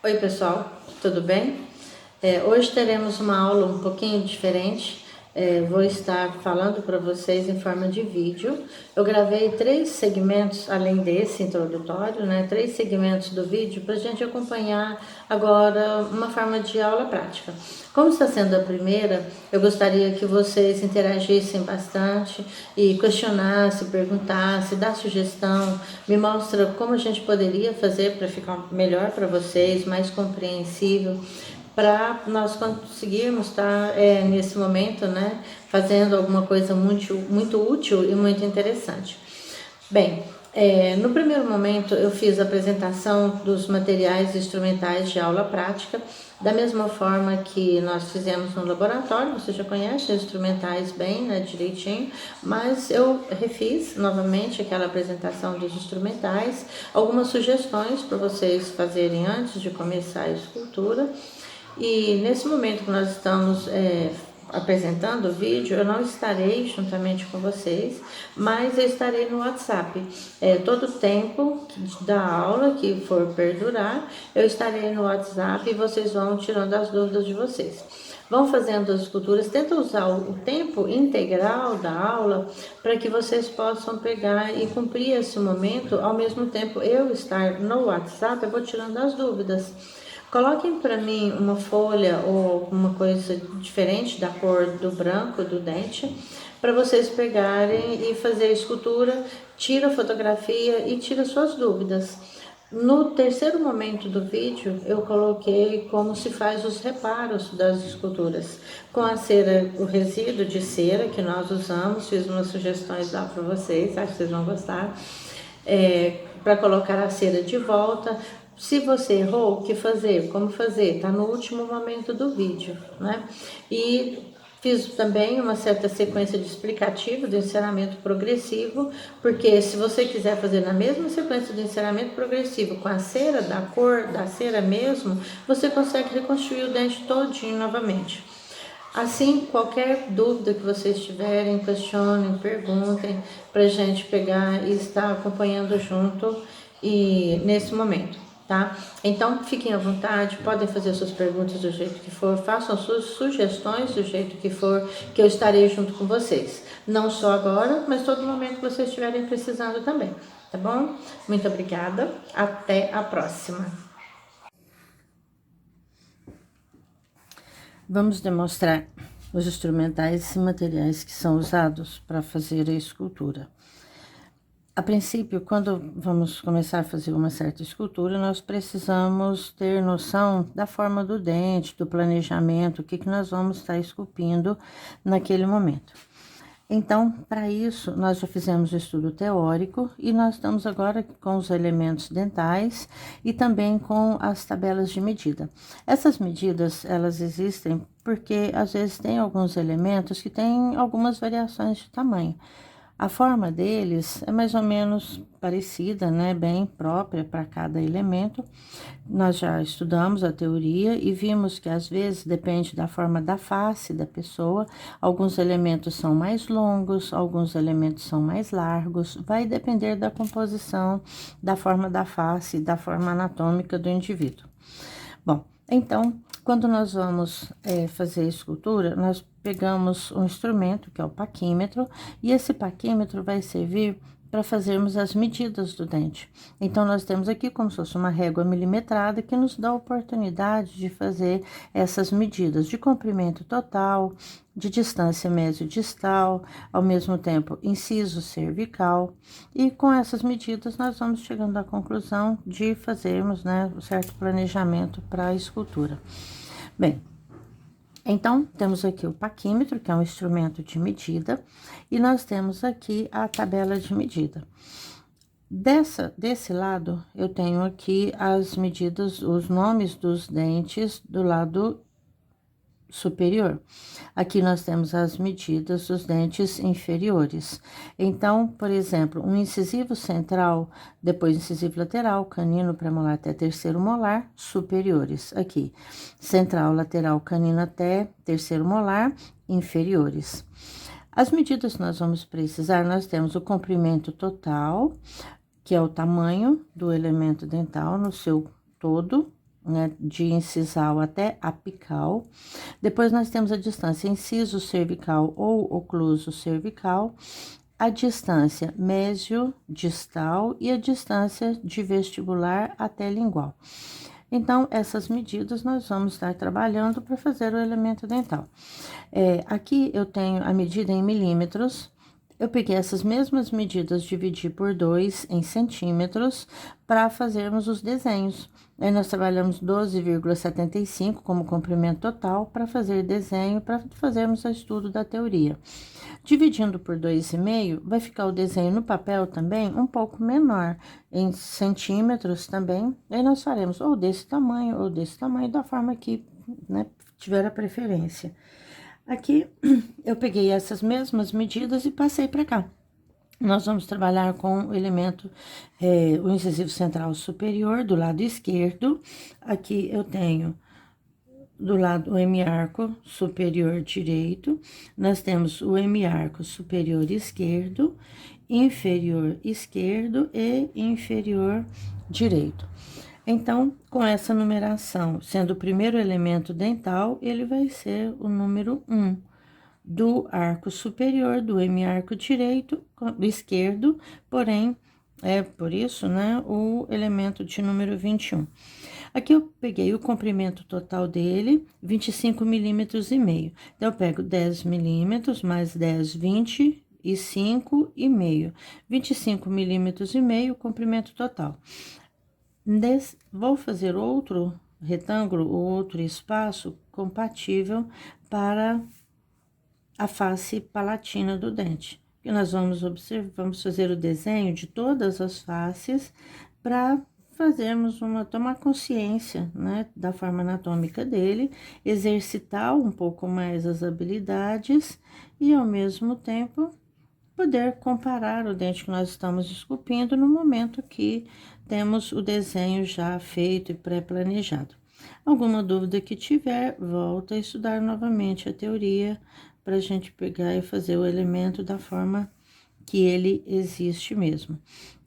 Oi pessoal, tudo bem? Hoje teremos uma aula um pouquinho diferente. Vou estar falando para vocês em forma de vídeo. Eu gravei 3 segmentos, além desse introdutório, né? 3 segmentos do vídeo para a gente acompanhar agora uma forma de aula prática. Como está sendo a primeira, eu gostaria que vocês interagissem bastante e questionassem, perguntassem, dar sugestão, me mostra como a gente poderia fazer para ficar melhor para vocês, mais compreensível, para nós conseguirmos estar nesse momento, né, fazendo alguma coisa muito útil e muito interessante. Bem, no primeiro momento eu fiz a apresentação dos materiais instrumentais de aula prática, da mesma forma que nós fizemos no laboratório. Você já conhece os instrumentais bem, né, direitinho, mas eu refiz novamente aquela apresentação dos instrumentais, algumas sugestões para vocês fazerem antes de começar a escultura. E nesse momento que nós estamos apresentando o vídeo, eu não estarei juntamente com vocês, mas eu estarei no WhatsApp. Todo o tempo da aula que for perdurar, eu estarei no WhatsApp e vocês vão tirando as dúvidas de vocês. Vão fazendo as esculturas, tenta usar o tempo integral da aula para que vocês possam pegar e cumprir esse momento. Ao mesmo tempo eu estar no WhatsApp, eu vou tirando as dúvidas. Coloquem para mim uma folha ou alguma coisa diferente da cor do branco do dente, para vocês pegarem e fazer a escultura, tira a fotografia e tira suas dúvidas. No terceiro momento do vídeo, eu coloquei como se faz os reparos das esculturas. Com a cera, o resíduo de cera que nós usamos, fiz umas sugestões lá para vocês, acho que vocês vão gostar. Para colocar a cera de volta. Se você errou, o que fazer? Como fazer? Está no último momento do vídeo, né? E fiz também uma certa sequência de explicativo do encerramento progressivo, porque se você quiser fazer na mesma sequência de encerramento progressivo com a cera, da cor da cera mesmo, você consegue reconstruir o dente todinho novamente. Assim, qualquer dúvida que vocês tiverem, questionem, perguntem, para a gente pegar e estar acompanhando junto e nesse momento, tá? Então, fiquem à vontade, podem fazer suas perguntas do jeito que for, façam suas sugestões do jeito que for, que eu estarei junto com vocês. Não só agora, mas todo momento que vocês estiverem precisando também, tá bom? Muito obrigada, até a próxima. Vamos demonstrar os instrumentais e materiais que são usados para fazer a escultura. A princípio, quando vamos começar a fazer uma certa escultura, nós precisamos ter noção da forma do dente, do planejamento, o que nós vamos estar esculpindo naquele momento. Então, para isso, nós já fizemos o estudo teórico e nós estamos agora com os elementos dentais e também com as tabelas de medida. Essas medidas, elas existem porque às vezes tem alguns elementos que têm algumas variações de tamanho. A forma deles é mais ou menos parecida, né? Bem própria para cada elemento. Nós já estudamos a teoria e vimos que às vezes depende da forma da face da pessoa. Alguns elementos são mais longos, alguns elementos são mais largos. Vai depender da composição, da forma da face, da forma anatômica do indivíduo. Bom, então, quando nós vamos fazer a escultura, nós pegamos um instrumento, que é o paquímetro, e esse paquímetro vai servir para fazermos as medidas do dente. Então, nós temos aqui como se fosse uma régua milimetrada que nos dá a oportunidade de fazer essas medidas de comprimento total, de distância mesiodistal, ao mesmo tempo inciso cervical, e com essas medidas nós vamos chegando à conclusão de fazermos, né, um certo planejamento para a escultura. Bem, então, temos aqui o paquímetro, que é um instrumento de medida, e nós temos aqui a tabela de medida. Desse lado, eu tenho aqui as medidas, os nomes dos dentes do lado superior. Aqui nós temos as medidas dos dentes inferiores. Então, por exemplo, um incisivo central, depois incisivo lateral, canino, premolar até terceiro molar, superiores. Aqui, central, lateral, canino até terceiro molar, inferiores. As medidas que nós vamos precisar, nós temos o comprimento total, que é o tamanho do elemento dental no seu todo, né, de incisal até apical. Depois nós temos a distância inciso cervical ou ocluso cervical, a distância mesiodistal e a distância de vestibular até lingual. Então, essas medidas nós vamos estar trabalhando para fazer o elemento dental. Aqui eu tenho a medida em milímetros. Eu peguei essas mesmas medidas, dividi por 2 em centímetros, para fazermos os desenhos. Aí nós trabalhamos 12,75 como comprimento total para fazer desenho, para fazermos o estudo da teoria. Dividindo por 2,5, vai ficar o desenho no papel também um pouco menor, em centímetros também. Aí nós faremos ou desse tamanho, da forma que, né, tiver a preferência. Aqui, eu peguei essas mesmas medidas e passei para cá. Nós vamos trabalhar com o elemento, o incisivo central superior, do lado esquerdo. Aqui eu tenho do lado o hemiarco superior direito, nós temos o hemiarco superior esquerdo, inferior esquerdo e inferior direito. Então, com essa numeração, sendo o primeiro elemento dental, ele vai ser o número 1 do arco superior, do hemiarco direito, do esquerdo, porém, por isso, né, o elemento de número 21. Aqui eu peguei o comprimento total dele, 25 milímetros e meio. Então, eu pego 10 milímetros mais 10, 25 e meio. 25 milímetros e meio, comprimento total. Vou fazer outro retângulo, outro espaço compatível para a face palatina do dente. E nós vamos fazer o desenho de todas as faces para tomar consciência, né, da forma anatômica dele, exercitar um pouco mais as habilidades e, ao mesmo tempo, poder comparar o dente que nós estamos esculpindo no momento que temos o desenho já feito e pré-planejado. Alguma dúvida que tiver, volta a estudar novamente a teoria para a gente pegar e fazer o elemento da forma que ele existe mesmo.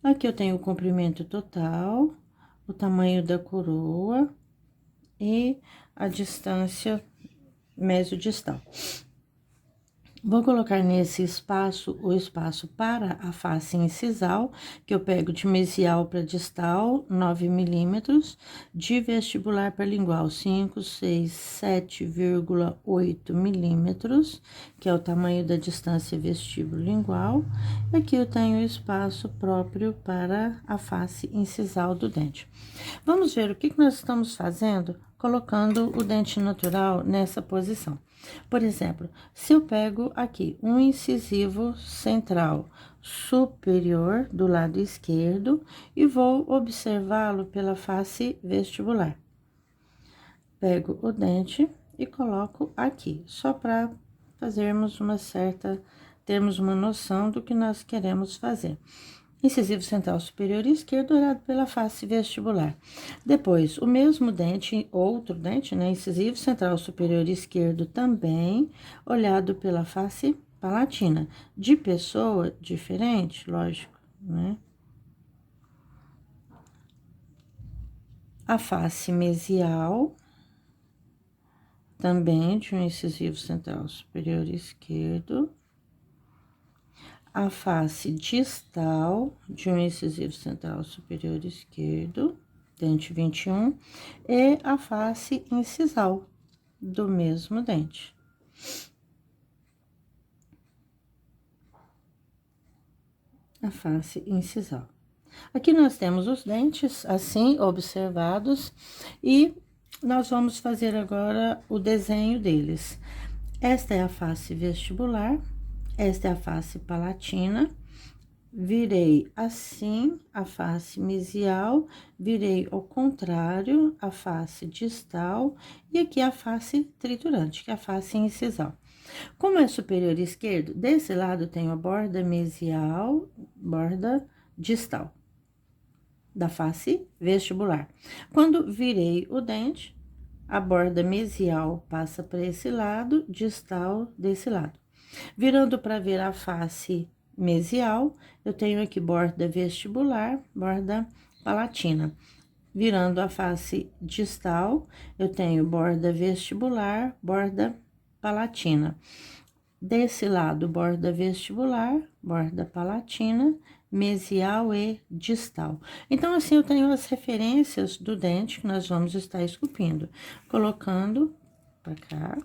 Aqui eu tenho o comprimento total, o tamanho da coroa e a distância mesiodistal. Vou colocar nesse espaço o espaço para a face incisal, que eu pego de mesial para distal, 9 milímetros, de vestibular para lingual, 5, 6, 7,8 milímetros, que é o tamanho da distância vestíbulo-lingual. Aqui eu tenho o espaço próprio para a face incisal do dente. Vamos ver o que nós estamos fazendo colocando o dente natural nessa posição. Por exemplo, se eu pego aqui um incisivo central superior do lado esquerdo e vou observá-lo pela face vestibular. Pego o dente e coloco aqui, só para fazermos termos uma noção do que nós queremos fazer. Incisivo central superior esquerdo olhado pela face vestibular. Depois, o mesmo dente, outro dente, né? Incisivo central superior esquerdo também, olhado pela face palatina. De pessoa diferente, lógico, né? A face mesial, também de um incisivo central superior esquerdo. A face distal de um incisivo central superior esquerdo, dente 21, e a face incisal do mesmo dente. A face incisal. Aqui nós temos os dentes assim observados e nós vamos fazer agora o desenho deles. Esta é a face vestibular. Esta é a face palatina, virei assim a face mesial, virei ao contrário a face distal e aqui a face triturante, que é a face incisal. Como é superior esquerdo, desse lado tenho a borda mesial, borda distal da face vestibular. Quando virei o dente, a borda mesial passa para esse lado, distal desse lado. Virando para ver a face mesial, eu tenho aqui borda vestibular, borda palatina. virando a face distal, eu tenho borda vestibular, borda palatina. Desse lado, borda vestibular, borda palatina, mesial e distal. Então, assim, eu tenho as referências do dente que nós vamos estar esculpindo, colocando pra cá.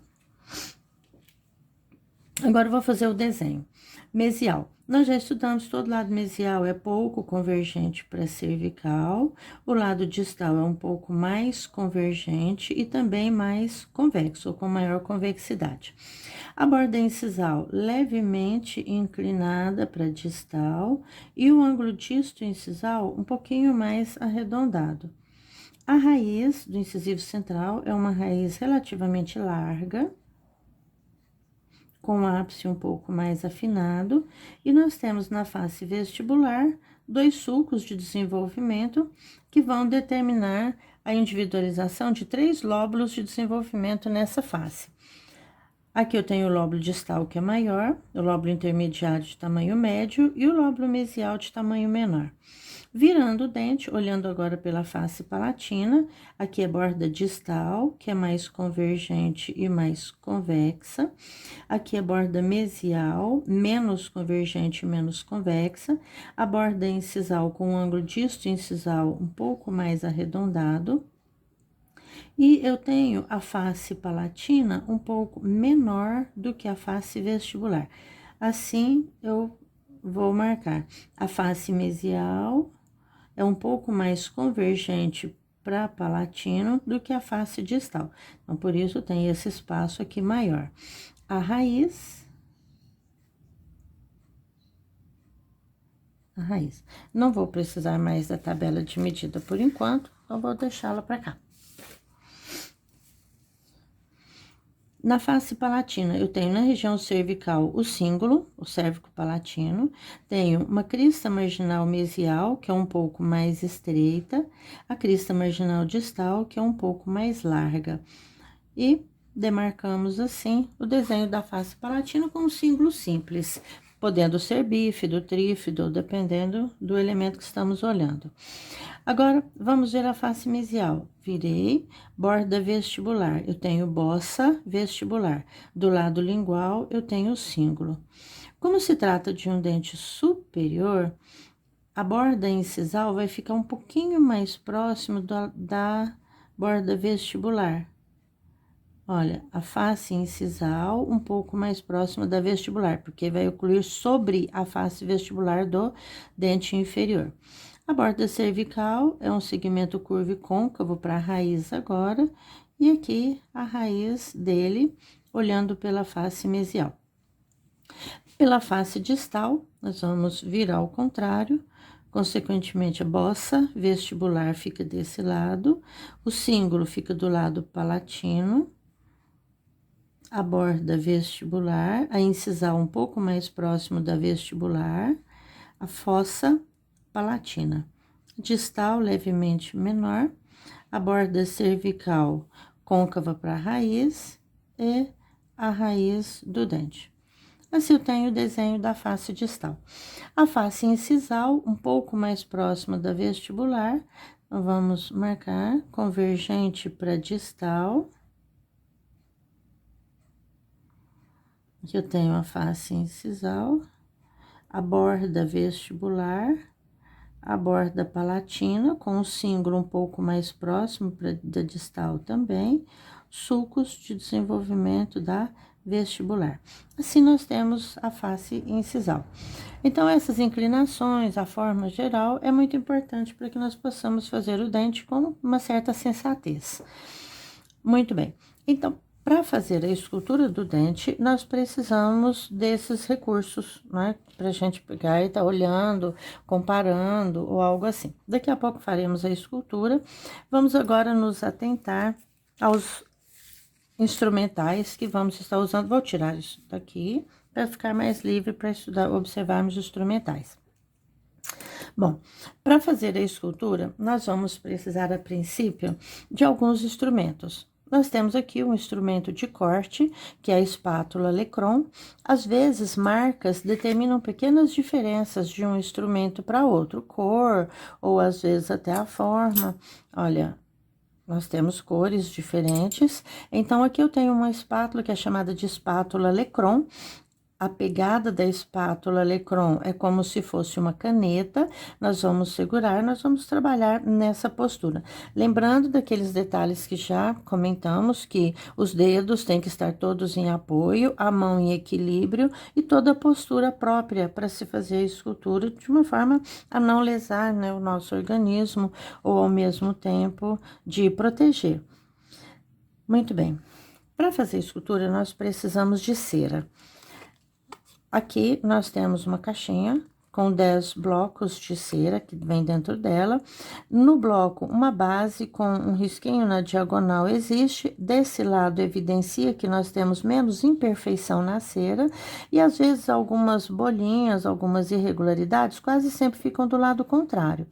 Agora, eu vou fazer o desenho. Mesial. Nós já estudamos todo lado mesial é pouco convergente para cervical, o lado distal é um pouco mais convergente e também mais convexo, ou com maior convexidade. A borda incisal levemente inclinada para distal e o ângulo disto-incisal um pouquinho mais arredondado. A raiz do incisivo central é uma raiz relativamente larga, com o ápice um pouco mais afinado, e nós temos na face vestibular 2 sulcos de desenvolvimento que vão determinar a individualização de 3 lóbulos de desenvolvimento nessa face. Aqui eu tenho o lóbulo distal, que é maior, o lóbulo intermediário de tamanho médio e o lóbulo mesial de tamanho menor. Virando o dente, olhando agora pela face palatina, aqui é borda distal, que é mais convergente e mais convexa. Aqui é borda mesial, menos convergente e menos convexa. A borda incisal com o ângulo disto-incisal um pouco mais arredondado. E eu tenho a face palatina um pouco menor do que a face vestibular. Assim, eu vou marcar a face mesial é um pouco mais convergente para palatino do que a face distal. Então, por isso, tem esse espaço aqui maior. A raiz. Não vou precisar mais da tabela de medida por enquanto, então vou deixá-la para cá. Na face palatina, eu tenho na região cervical o cíngulo, o cérvico palatino, tenho uma crista marginal mesial, que é um pouco mais estreita, a crista marginal distal, que é um pouco mais larga. E demarcamos assim o desenho da face palatina com um símbolo simples, podendo ser bífido, trífido, dependendo do elemento que estamos olhando. Agora, vamos ver a face mesial. Virei, borda vestibular, eu tenho bossa vestibular. Do lado lingual, eu tenho o cíngulo. Como se trata de um dente superior, a borda incisal vai ficar um pouquinho mais próximo da borda vestibular. Olha, a face incisal um pouco mais próxima da vestibular, porque vai ocluir sobre a face vestibular do dente inferior. A borda cervical é um segmento curvo e côncavo para a raiz agora, e aqui a raiz dele, olhando pela face mesial. Pela face distal, nós vamos virar ao contrário, consequentemente a bossa vestibular fica desse lado, o cíngulo fica do lado palatino, a borda vestibular, a incisal um pouco mais próximo da vestibular, a fossa palatina. Distal levemente menor, a borda cervical côncava para a raiz e a raiz do dente. Assim eu tenho o desenho da face distal. A face incisal um pouco mais próxima da vestibular, vamos marcar convergente para distal. Aqui eu tenho a face incisal, a borda vestibular, a borda palatina, com o cíngulo um pouco mais próximo da distal também, sulcos de desenvolvimento da vestibular. Assim, nós temos a face incisal. Então, essas inclinações, a forma geral, é muito importante para que nós possamos fazer o dente com uma certa sensatez. Muito bem. Então, para fazer a escultura do dente, nós precisamos desses recursos, né? Para a gente pegar e estar olhando, comparando ou algo assim. Daqui a pouco faremos a escultura. Vamos agora nos atentar aos instrumentais que vamos estar usando. Vou tirar isso daqui para ficar mais livre para estudar, observarmos os instrumentais. Bom, para fazer a escultura, nós vamos precisar, a princípio, de alguns instrumentos. nós temos aqui um instrumento de corte, que é a espátula Lecron. Às vezes, marcas determinam pequenas diferenças de um instrumento para outro, cor, ou às vezes até a forma. Olha, nós temos cores diferentes. Então, aqui eu tenho uma espátula que é chamada de espátula Lecron. A pegada da espátula Lecron é como se fosse uma caneta, nós vamos segurar, nós vamos trabalhar nessa postura. Lembrando daqueles detalhes que já comentamos, que os dedos têm que estar todos em apoio, a mão em equilíbrio e toda a postura própria para se fazer a escultura de uma forma a não lesar, né, o nosso organismo ou ao mesmo tempo de proteger. Muito bem. Para fazer a escultura, nós precisamos de cera. Aqui nós temos uma caixinha com 10 blocos de cera que vem dentro dela. No bloco, uma base com um risquinho na diagonal existe. Desse lado, evidencia que nós temos menos imperfeição na cera. E, às vezes, algumas bolinhas, algumas irregularidades, quase sempre ficam do lado contrário.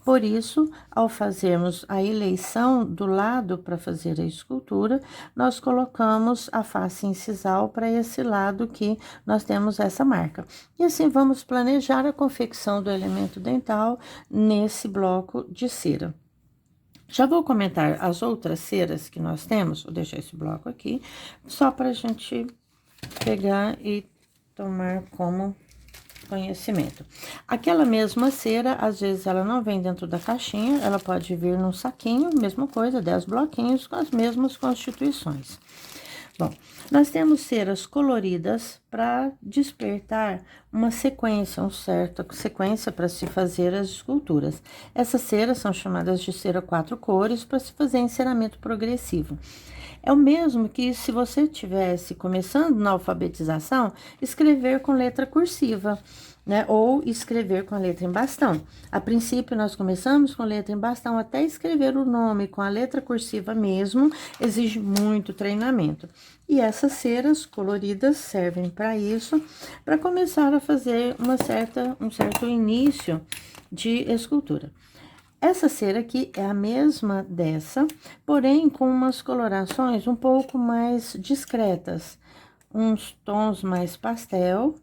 Por isso, ao fazermos a eleição do lado para fazer a escultura, nós colocamos a face incisal para esse lado que nós temos essa marca. E assim vamos planejar a confecção do elemento dental nesse bloco de cera. Já vou comentar as outras ceras que nós temos, vou deixar esse bloco aqui, só para a gente pegar e tomar como conhecimento. Aquela mesma cera, às vezes ela não vem dentro da caixinha, ela pode vir num saquinho, mesma coisa, 10 bloquinhos com as mesmas constituições. Bom, nós temos ceras coloridas para despertar uma sequência, uma certa sequência para se fazer as esculturas. Essas ceras são chamadas de cera 4 cores para se fazer enceramento progressivo. É o mesmo que se você estivesse começando na alfabetização, escrever com letra cursiva, né? Ou escrever com a letra em bastão. A princípio, nós começamos com letra em bastão, até escrever o nome com a letra cursiva mesmo, exige muito treinamento. E essas ceras coloridas servem para isso, para começar a fazer um certo início de escultura. Essa cera aqui é a mesma dessa, porém com umas colorações um pouco mais discretas, uns tons mais pastel.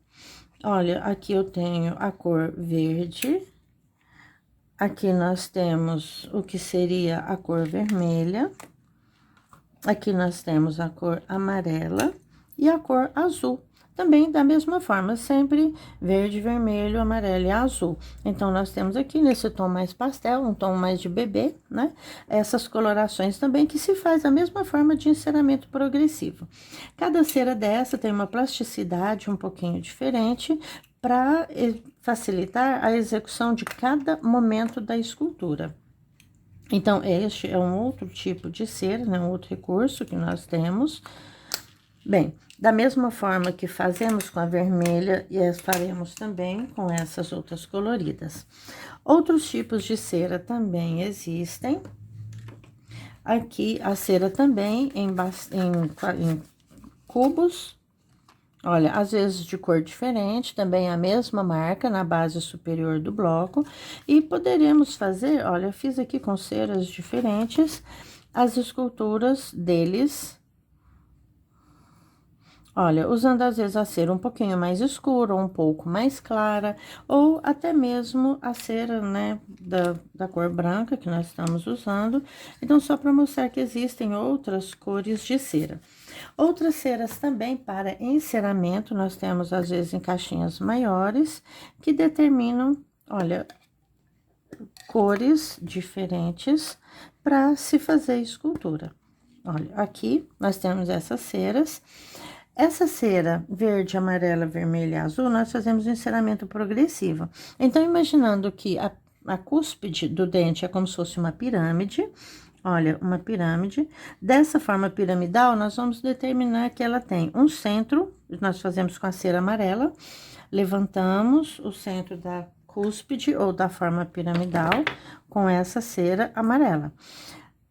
Olha, aqui eu tenho a cor verde, aqui nós temos o que seria a cor vermelha, aqui nós temos a cor amarela e a cor azul. Também da mesma forma, sempre verde, vermelho, amarelo e azul. Então, nós temos aqui nesse tom mais pastel, um tom mais de bebê, né? Essas colorações também que se faz da mesma forma de enceramento progressivo. Cada cera dessa tem uma plasticidade um pouquinho diferente para facilitar a execução de cada momento da escultura. Então, este é um outro tipo de cera, né? Um outro recurso que nós temos. Bem, da mesma forma que fazemos com a vermelha, e faremos também com essas outras coloridas. Outros tipos de cera também existem. Aqui, a cera também em cubos. Olha, às vezes de cor diferente, também a mesma marca na base superior do bloco. E poderemos fazer, olha, eu fiz aqui com ceras diferentes, as esculturas deles. Olha, usando às vezes a cera um pouquinho mais escura, ou um pouco mais clara, ou até mesmo a cera, né, da cor branca que nós estamos usando. Então, só para mostrar que existem outras cores de cera. Outras ceras também para enceramento, nós temos às vezes em caixinhas maiores, que determinam, olha, cores diferentes para se fazer escultura. Olha, aqui nós temos essas ceras. Essa cera verde, amarela, vermelha e azul, nós fazemos um enceramento progressivo. Então, imaginando que a cúspide do dente é como se fosse uma pirâmide, olha, uma pirâmide. Dessa forma piramidal, nós vamos determinar que ela tem um centro, nós fazemos com a cera amarela, levantamos o centro da cúspide ou da forma piramidal com essa cera amarela.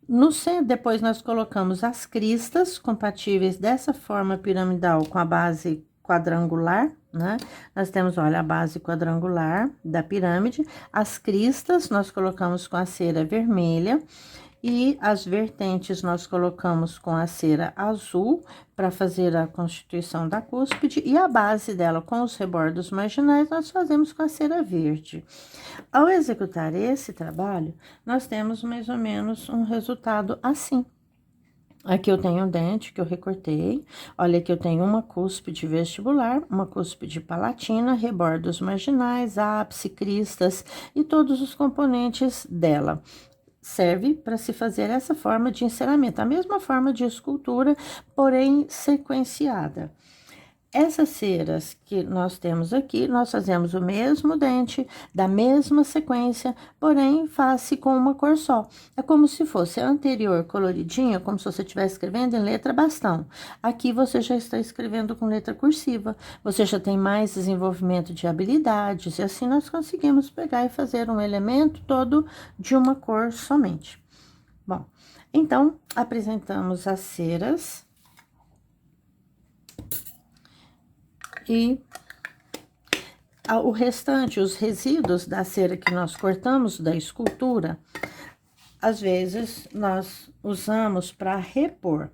No centro, depois nós colocamos as cristas compatíveis dessa forma piramidal com a base quadrangular, né? Nós temos, olha, a base quadrangular da pirâmide. As cristas nós colocamos com a cera vermelha e as vertentes nós colocamos com a cera azul para fazer a constituição da cúspide, e a base dela com os rebordos marginais nós fazemos com a cera verde. Ao executar esse trabalho, nós temos mais ou menos um resultado assim. Aqui eu tenho um dente que eu recortei. Olha, aqui eu tenho uma cúspide vestibular, uma cúspide palatina, rebordos marginais, ápice, cristas e todos os componentes dela. Serve para se fazer essa forma de enceramento, a mesma forma de escultura, porém sequenciada. Essas ceras que nós temos aqui, nós fazemos o mesmo dente, da mesma sequência, porém faz-se com uma cor só. É como se fosse a anterior coloridinha, como se você estivesse escrevendo em letra bastão. Aqui você já está escrevendo com letra cursiva, você já tem mais desenvolvimento de habilidades, e assim nós conseguimos pegar e fazer um elemento todo de uma cor somente. Bom, então, apresentamos as ceras. E o restante, os resíduos da cera que nós cortamos da escultura, às vezes nós usamos para repor.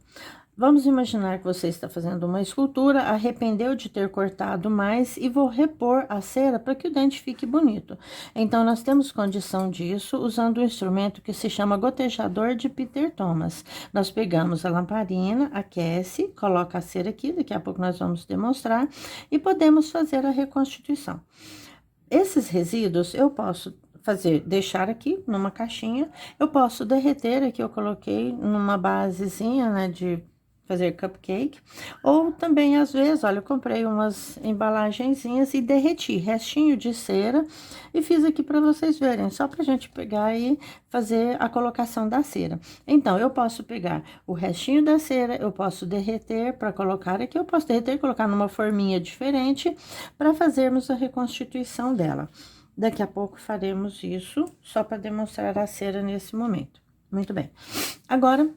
Vamos imaginar que você está fazendo uma escultura, arrependeu de ter cortado mais e vou repor a cera para que o dente fique bonito. Então, nós temos condição disso usando um instrumento que se chama gotejador de Peter Thomas. Nós pegamos a lamparina, aquece, coloca a cera aqui, daqui a pouco nós vamos demonstrar, e podemos fazer a reconstituição. Esses resíduos eu posso deixar aqui numa caixinha, eu posso derreter, aqui eu coloquei numa basezinha, né, de fazer cupcake, ou também, às vezes, olha, eu comprei umas embalagenzinhas e derreti restinho de cera e fiz aqui para vocês verem, só pra gente pegar e fazer a colocação da cera. Então, eu posso pegar o restinho da cera, eu posso derreter para colocar aqui, eu posso derreter e colocar numa forminha diferente para fazermos a reconstituição dela. Daqui a pouco faremos isso, só para demonstrar a cera nesse momento. Muito bem. Agora,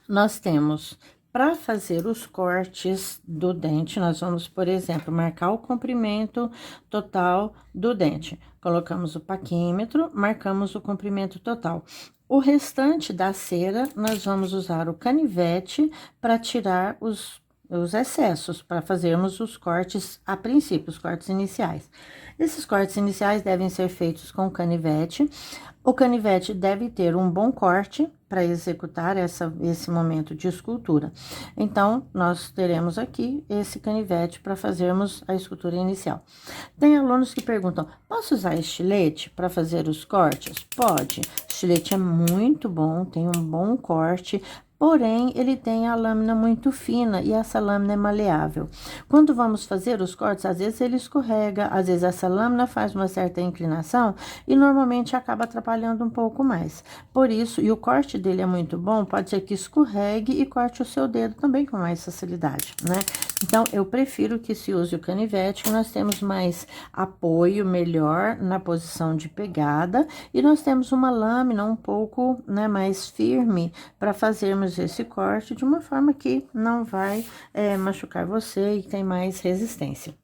nós temos, para fazer os cortes do dente, nós vamos, por exemplo, marcar o comprimento total do dente. Colocamos o paquímetro, marcamos o comprimento total. O restante da cera, nós vamos usar o canivete para tirar os excessos, para fazermos os cortes a princípio, os cortes iniciais. Esses cortes iniciais devem ser feitos com canivete. O canivete deve ter um bom corte para executar esse momento de escultura. Então, nós teremos aqui esse canivete para fazermos a escultura inicial. Tem alunos que perguntam, posso usar estilete para fazer os cortes? Pode. Estilete é muito bom, tem um bom corte, porém, ele tem a lâmina muito fina e essa lâmina é maleável. Quando vamos fazer os cortes, às vezes ele escorrega, às vezes essa lâmina faz uma certa inclinação e normalmente acaba atrapalhando um pouco mais. Por isso, e o corte dele é muito bom, pode ser que escorregue e corte o seu dedo também com mais facilidade, né? Então, eu prefiro que se use o canivete, que nós temos mais apoio melhor na posição de pegada e nós temos uma lâmina um pouco, né, mais firme para fazermos esse corte de uma forma que não vai machucar você e tem mais resistência.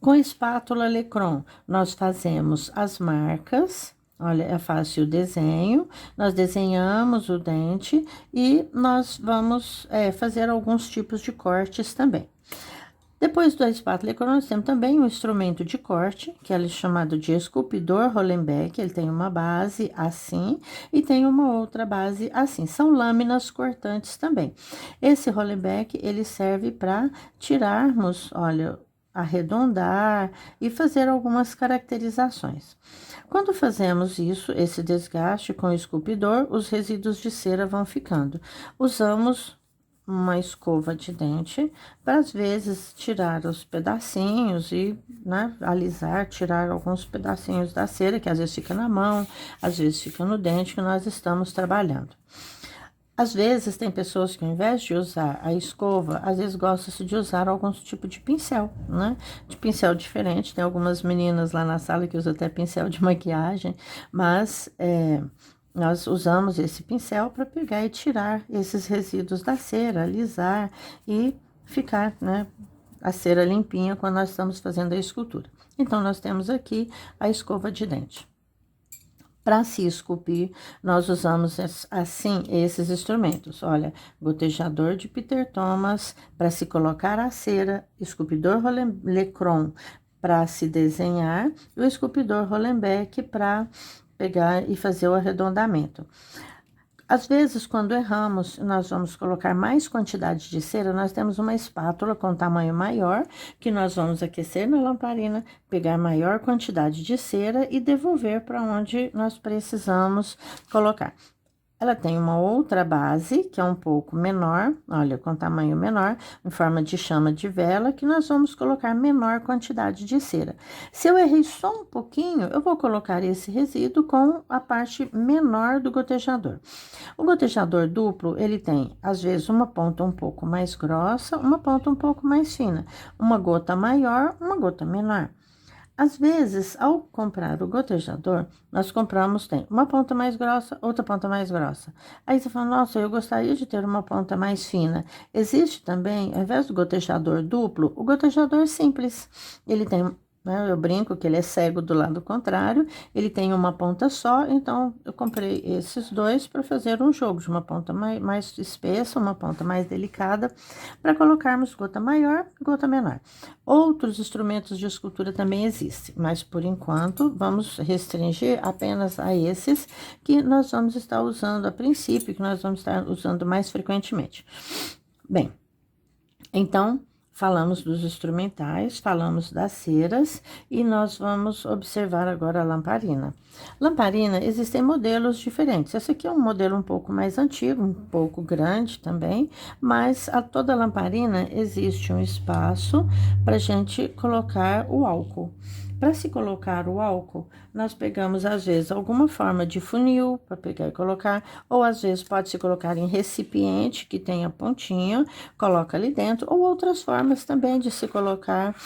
Com a espátula Lecron, nós fazemos as marcas. Olha, é fácil o desenho, nós desenhamos o dente e nós vamos fazer alguns tipos de cortes também. Depois da espátula Lecron, nós temos também um instrumento de corte, que é chamado de esculpidor Hollenbeck. Ele tem uma base assim e tem uma outra base assim. São lâminas cortantes também. Esse Hollenbeck, ele serve para tirarmos, olha, arredondar e fazer algumas caracterizações. Quando fazemos isso, esse desgaste com o esculpidor, os resíduos de cera vão ficando. Usamos uma escova de dente para, às vezes, tirar os pedacinhos e, né, alisar, tirar alguns pedacinhos da cera, que às vezes fica na mão, às vezes fica no dente que nós estamos trabalhando. Às vezes, tem pessoas que, ao invés de usar a escova, às vezes gosta-se de usar algum tipo de pincel, né? De pincel diferente. Tem algumas meninas lá na sala que usam até pincel de maquiagem, mas nós usamos esse pincel para pegar e tirar esses resíduos da cera, alisar e ficar, né, a cera limpinha quando nós estamos fazendo a escultura. Então, nós temos aqui a escova de dente. Para se esculpir, nós usamos assim esses instrumentos. Olha, gotejador de Peter Thomas para se colocar a cera, esculpidor Lecron para se desenhar e o esculpidor Hollenbeck para pegar e fazer o arredondamento. Às vezes, quando erramos, nós vamos colocar mais quantidade de cera, nós temos uma espátula com tamanho maior, que nós vamos aquecer na lamparina, pegar maior quantidade de cera e devolver para onde nós precisamos colocar. Ela tem uma outra base, que é um pouco menor, olha, com tamanho menor, em forma de chama de vela, que nós vamos colocar menor quantidade de cera. Se eu errei só um pouquinho, eu vou colocar esse resíduo com a parte menor do gotejador. O gotejador duplo, ele tem, às vezes, uma ponta um pouco mais grossa, uma ponta um pouco mais fina, uma gota maior, uma gota menor. Às vezes, ao comprar o gotejador, nós compramos, tem uma ponta mais grossa, outra ponta mais grossa. Aí você fala, nossa, eu gostaria de ter uma ponta mais fina. Existe também, ao invés do gotejador duplo, o gotejador simples. Ele tem, né, eu brinco que ele é cego do lado contrário, ele tem uma ponta só, então eu comprei esses dois para fazer um jogo de uma ponta mais espessa, uma ponta mais delicada, para colocarmos gota maior, gota menor. Outros instrumentos de escultura também existem, mas por enquanto vamos restringir apenas a esses que nós vamos estar usando a princípio, que nós vamos estar usando mais frequentemente. Bem, então, falamos dos instrumentais, falamos das ceras e nós vamos observar agora a lamparina. Lamparina, existem modelos diferentes. Esse aqui é um modelo um pouco mais antigo, um pouco grande também, mas a toda lamparina existe um espaço para a gente colocar o álcool. Para se colocar o álcool, nós pegamos, às vezes, alguma forma de funil para pegar e colocar, ou às vezes pode se colocar em recipiente que tenha pontinha, coloca ali dentro, ou outras formas também de se colocar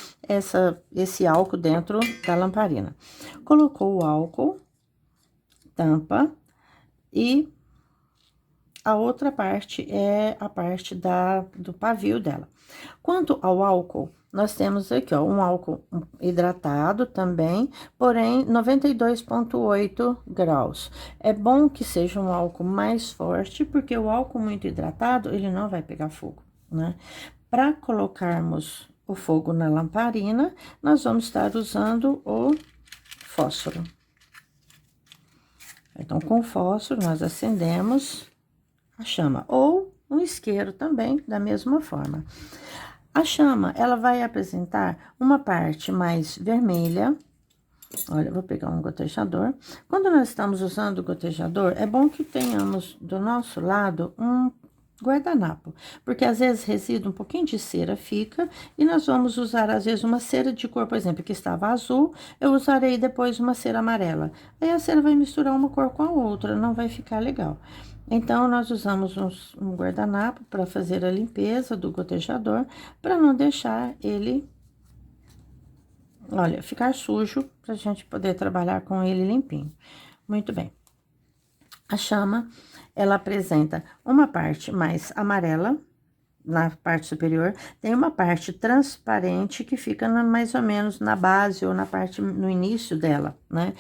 esse álcool dentro da lamparina. Colocou o álcool, tampa, e a outra parte é a parte do pavio dela. Quanto ao álcool, nós temos aqui, ó, um álcool hidratado também, porém 92,8 graus. É bom que seja um álcool mais forte, porque o álcool muito hidratado, ele não vai pegar fogo, né? Para colocarmos o fogo na lamparina, nós vamos estar usando o fósforo. Então, com fósforo, nós acendemos a chama, ou um isqueiro também, da mesma forma. A chama, ela vai apresentar uma parte mais vermelha. Olha, eu vou pegar um gotejador. Quando nós estamos usando o gotejador, é bom que tenhamos do nosso lado um guardanapo, porque às vezes resíduo um pouquinho de cera fica, e nós vamos usar às vezes uma cera de cor, por exemplo, que estava azul, eu usarei depois uma cera amarela. Aí a cera vai misturar uma cor com a outra, não vai ficar legal. Então, nós usamos um guardanapo para fazer a limpeza do gotejador, para não deixar ele, olha, ficar sujo, para a gente poder trabalhar com ele limpinho. Muito bem. A chama, ela apresenta uma parte mais amarela, na parte superior, tem uma parte transparente que fica mais ou menos na base ou na parte no início dela, né?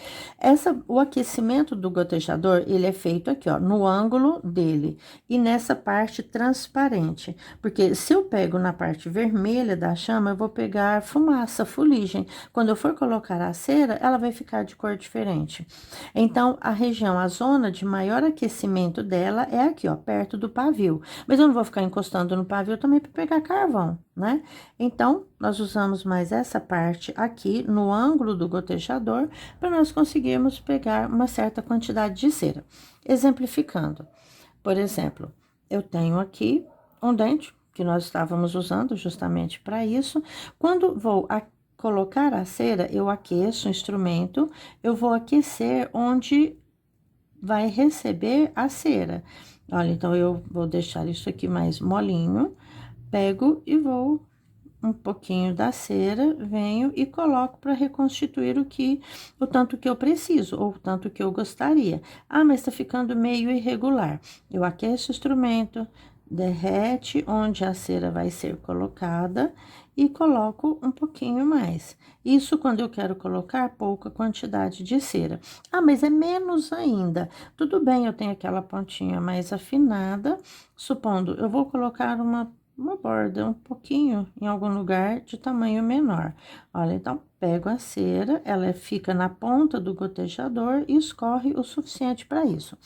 O aquecimento do gotejador, ele é feito aqui, ó, no ângulo dele e nessa parte transparente, porque se eu pego na parte vermelha da chama, eu vou pegar fumaça, fuligem. Quando eu for colocar a cera, ela vai ficar de cor diferente. Então, a zona de maior aquecimento dela é aqui, ó, perto do pavio. Mas eu não vou ficar encostando no pavio também para pegar carvão, né? Então, nós usamos mais essa parte aqui no ângulo do gotejador para nós conseguirmos pegar uma certa quantidade de cera. Exemplificando, por exemplo, eu tenho aqui um dente que nós estávamos usando justamente para isso. Quando vou colocar a cera, eu aqueço o instrumento, eu vou aquecer onde vai receber a cera. Olha, então, eu vou deixar isso aqui mais molinho, pego e vou um pouquinho da cera, venho e coloco para reconstituir o tanto que eu preciso, ou o tanto que eu gostaria. Ah, mas tá ficando meio irregular. Eu aqueço o instrumento, derrete onde a cera vai ser colocada e coloco um pouquinho mais. Isso quando eu quero colocar pouca quantidade de cera. Ah, mas é menos ainda. Tudo bem, eu tenho aquela pontinha mais afinada. Supondo, eu vou colocar uma borda um pouquinho em algum lugar de tamanho menor. Olha, então, pego a cera, ela fica na ponta do gotejador e escorre o suficiente para isso.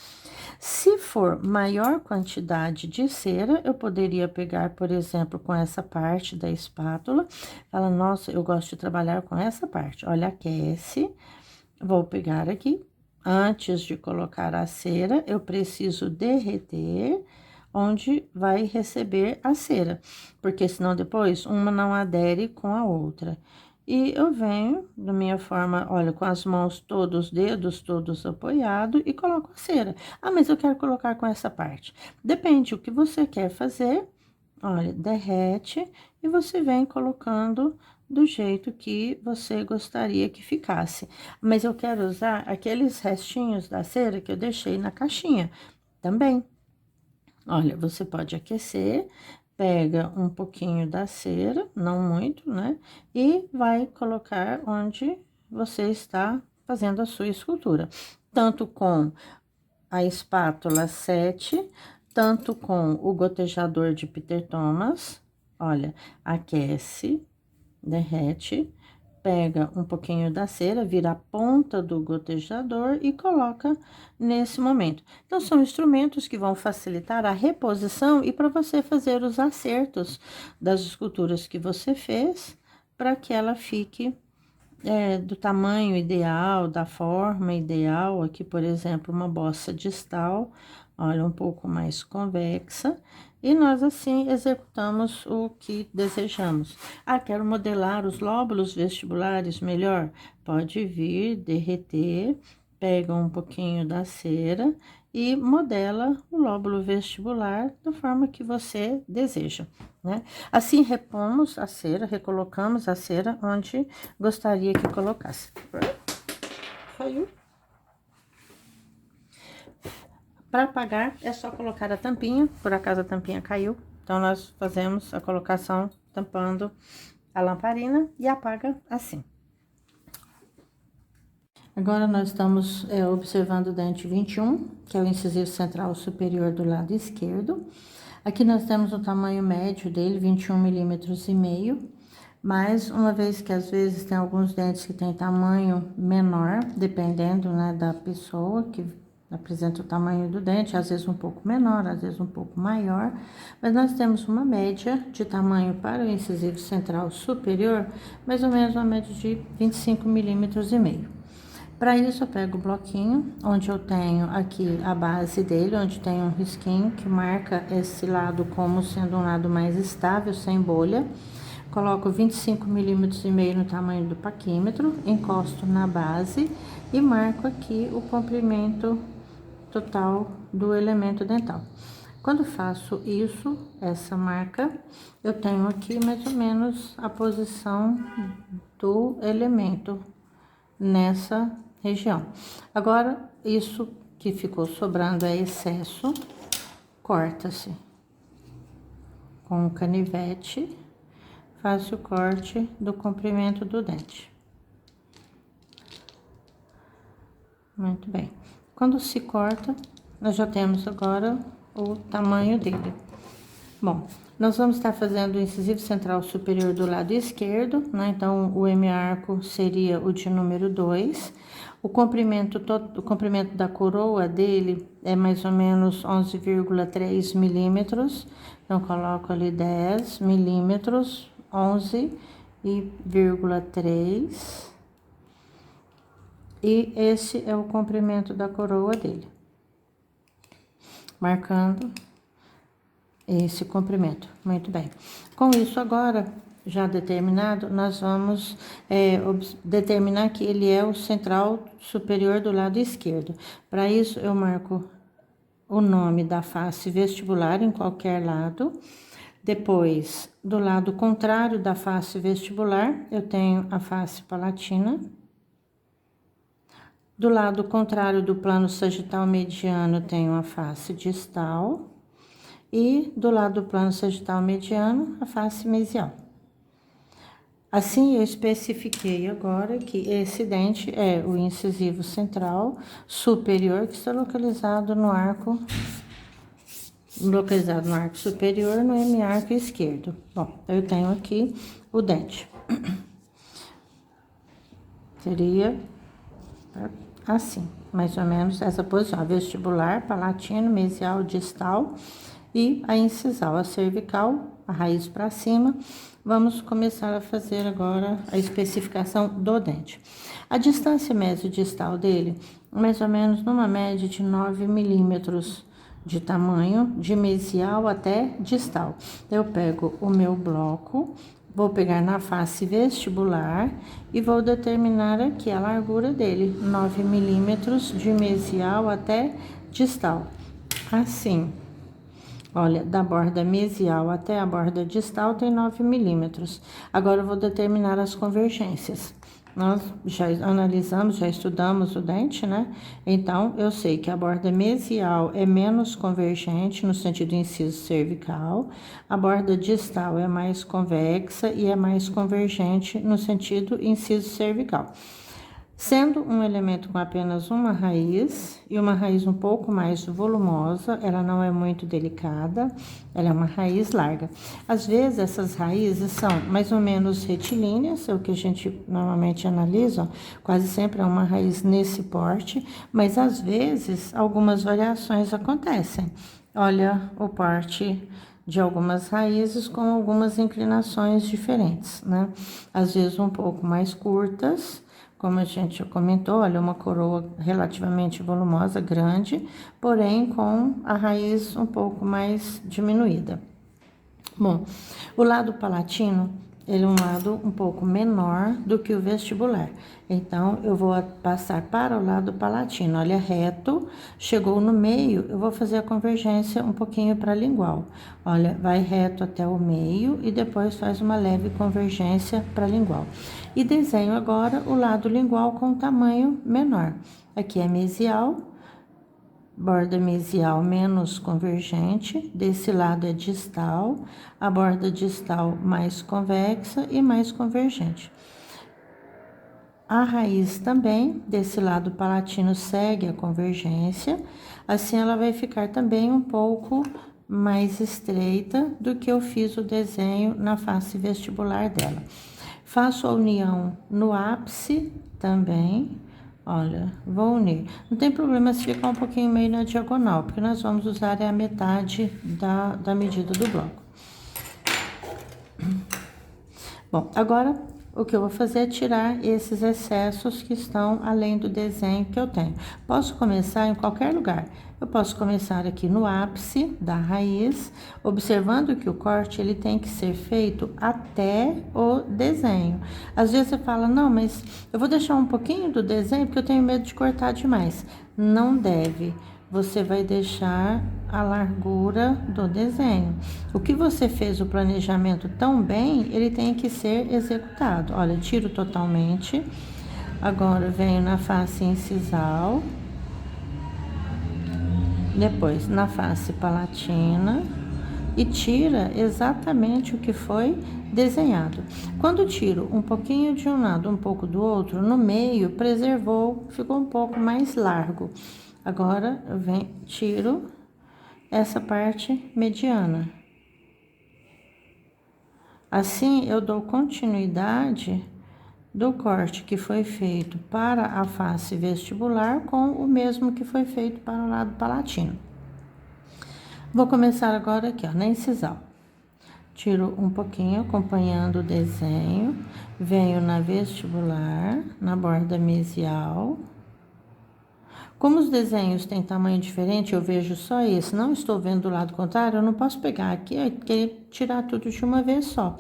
Se for maior quantidade de cera, eu poderia pegar, por exemplo, com essa parte da espátula, fala, nossa, eu gosto de trabalhar com essa parte. Olha, aquece, vou pegar aqui. Antes de colocar a cera, eu preciso derreter onde vai receber a cera, porque senão depois uma não adere com a outra. E eu venho da minha forma, olha, com as mãos todos, os dedos todos apoiados e coloco a cera. Ah, mas eu quero colocar com essa parte. Depende o que você quer fazer. Olha, derrete e você vem colocando do jeito que você gostaria que ficasse. Mas eu quero usar aqueles restinhos da cera que eu deixei na caixinha também. Olha, você pode aquecer, pega um pouquinho da cera, não muito, né? E vai colocar onde você está fazendo a sua escultura. Tanto com a espátula 7, tanto com o gotejador de Peter Thomas. Olha, aquece, derrete, pega um pouquinho da cera, vira a ponta do gotejador e coloca nesse momento. Então, são instrumentos que vão facilitar a reposição e para você fazer os acertos das esculturas que você fez, para que ela fique do tamanho ideal, da forma ideal. Aqui, por exemplo, uma bossa distal, olha, um pouco mais convexa, e nós assim executamos o que desejamos. Ah, quero modelar os lóbulos vestibulares melhor? Pode vir, derreter, pega um pouquinho da cera e modela o lóbulo vestibular da forma que você deseja, né? Assim, repomos a cera, recolocamos a cera onde gostaria que colocasse. Caiu. Para apagar, é só colocar a tampinha, por acaso a tampinha caiu. Então, nós fazemos a colocação tampando a lamparina e apaga assim. Agora, nós estamos observando o dente 21, que é o incisivo central superior do lado esquerdo. Aqui nós temos o tamanho médio dele, 21 milímetros e meio. Mas, uma vez que às vezes tem alguns dentes que tem tamanho menor, dependendo, né, da pessoa que apresenta o tamanho do dente, às vezes um pouco menor, às vezes um pouco maior, mas nós temos uma média de tamanho para o incisivo central superior, mais ou menos uma média de 25 milímetros e meio. Para isso, eu pego o bloquinho, onde eu tenho aqui a base dele, onde tem um risquinho que marca esse lado como sendo um lado mais estável, sem bolha. Coloco 25 milímetros e meio no tamanho do paquímetro, encosto na base e marco aqui o comprimento total do elemento dental. Quando faço isso, essa marca, eu tenho aqui mais ou menos a posição do elemento nessa região. Agora, isso que ficou sobrando é excesso, corta-se com o canivete, faço o corte do comprimento do dente. Muito bem. Quando se corta, nós já temos agora o tamanho dele. Bom, nós vamos estar fazendo o incisivo central superior do lado esquerdo, né? Então, o M-arco seria o de número 2. O comprimento da coroa dele é mais ou menos 11,3 milímetros. Então, coloco ali 10 milímetros, 11,3. E esse é o comprimento da coroa dele. Marcando esse comprimento. Muito bem. Com isso agora, já determinado, nós vamos determinar que ele é o central superior do lado esquerdo. Para isso, eu marco o nome da face vestibular em qualquer lado. Depois, do lado contrário da face vestibular, eu tenho a face palatina. Do lado contrário do plano sagital mediano, tenho a face distal. e do lado do plano sagital mediano, a face mesial. Assim, eu especifiquei agora que esse dente é o incisivo central superior, que está localizado no arco superior, no hemiarco esquerdo. Bom, eu tenho aqui o dente. Seria assim, mais ou menos essa posição: vestibular, palatino, mesial, distal e a incisal, a cervical, a raiz para cima. Vamos começar a fazer agora a especificação do dente. A distância mesodistal dele, mais ou menos numa média de 9 milímetros de tamanho, de mesial até distal. Eu pego o meu bloco, vou pegar na face vestibular e vou determinar aqui a largura dele, 9 milímetros de mesial até distal. Assim, olha, da borda mesial até a borda distal tem 9 milímetros. Agora eu vou determinar as convergências. Nós já analisamos, já estudamos o dente, né? Então, eu sei que a borda mesial é menos convergente no sentido inciso cervical, a borda distal é mais convexa e é mais convergente no sentido inciso cervical. Sendo um elemento com apenas uma raiz, e uma raiz um pouco mais volumosa, ela não é muito delicada, ela é uma raiz larga. Às vezes, essas raízes são mais ou menos retilíneas, é o que a gente normalmente analisa, ó, quase sempre é uma raiz nesse porte, mas às vezes, algumas variações acontecem. Olha o porte de algumas raízes com algumas inclinações diferentes, né? Às vezes um pouco mais curtas, como a gente já comentou, olha, uma coroa relativamente volumosa, grande, porém com a raiz um pouco mais diminuída. Bom, o lado palatino, ele é um lado um pouco menor do que o vestibular. Então, eu vou passar para o lado palatino. Olha, reto, chegou no meio, eu vou fazer a convergência um pouquinho para lingual. Olha, vai reto até o meio e depois faz uma leve convergência para lingual. E desenho agora o lado lingual com tamanho menor. Aqui é mesial, borda mesial menos convergente, desse lado é distal, a borda distal mais convexa e mais convergente. A raiz também, desse lado palatino, segue a convergência, assim ela vai ficar também um pouco mais estreita do que eu fiz o desenho na face vestibular dela. Faço a união no ápice também. Olha, vou unir. Não tem problema se ficar um pouquinho meio na diagonal, porque nós vamos usar a metade da medida do bloco. Bom, agora o que eu vou fazer é tirar esses excessos que estão além do desenho que eu tenho. Posso começar em qualquer lugar. Eu posso começar aqui no ápice da raiz, observando que o corte ele tem que ser feito até o desenho. Às vezes você fala, não, mas eu vou deixar um pouquinho do desenho porque eu tenho medo de cortar demais. Não deve. Você vai deixar a largura do desenho. O que você fez o planejamento tão bem, ele tem que ser executado. Olha, tiro totalmente. Agora venho na face incisal. Depois na face palatina. E tira exatamente o que foi desenhado. Quando tiro um pouquinho de um lado, um pouco do outro, no meio, preservou, ficou um pouco mais largo. Agora, eu tiro essa parte mediana. Assim, eu dou continuidade do corte que foi feito para a face vestibular com o mesmo que foi feito para o lado palatino. Vou começar agora aqui, ó, na incisal. Tiro um pouquinho, acompanhando o desenho. Venho na vestibular, na borda mesial. Como os desenhos têm tamanho diferente, eu vejo só esse, não estou vendo do lado contrário, eu não posso pegar aqui e tirar tudo de uma vez só.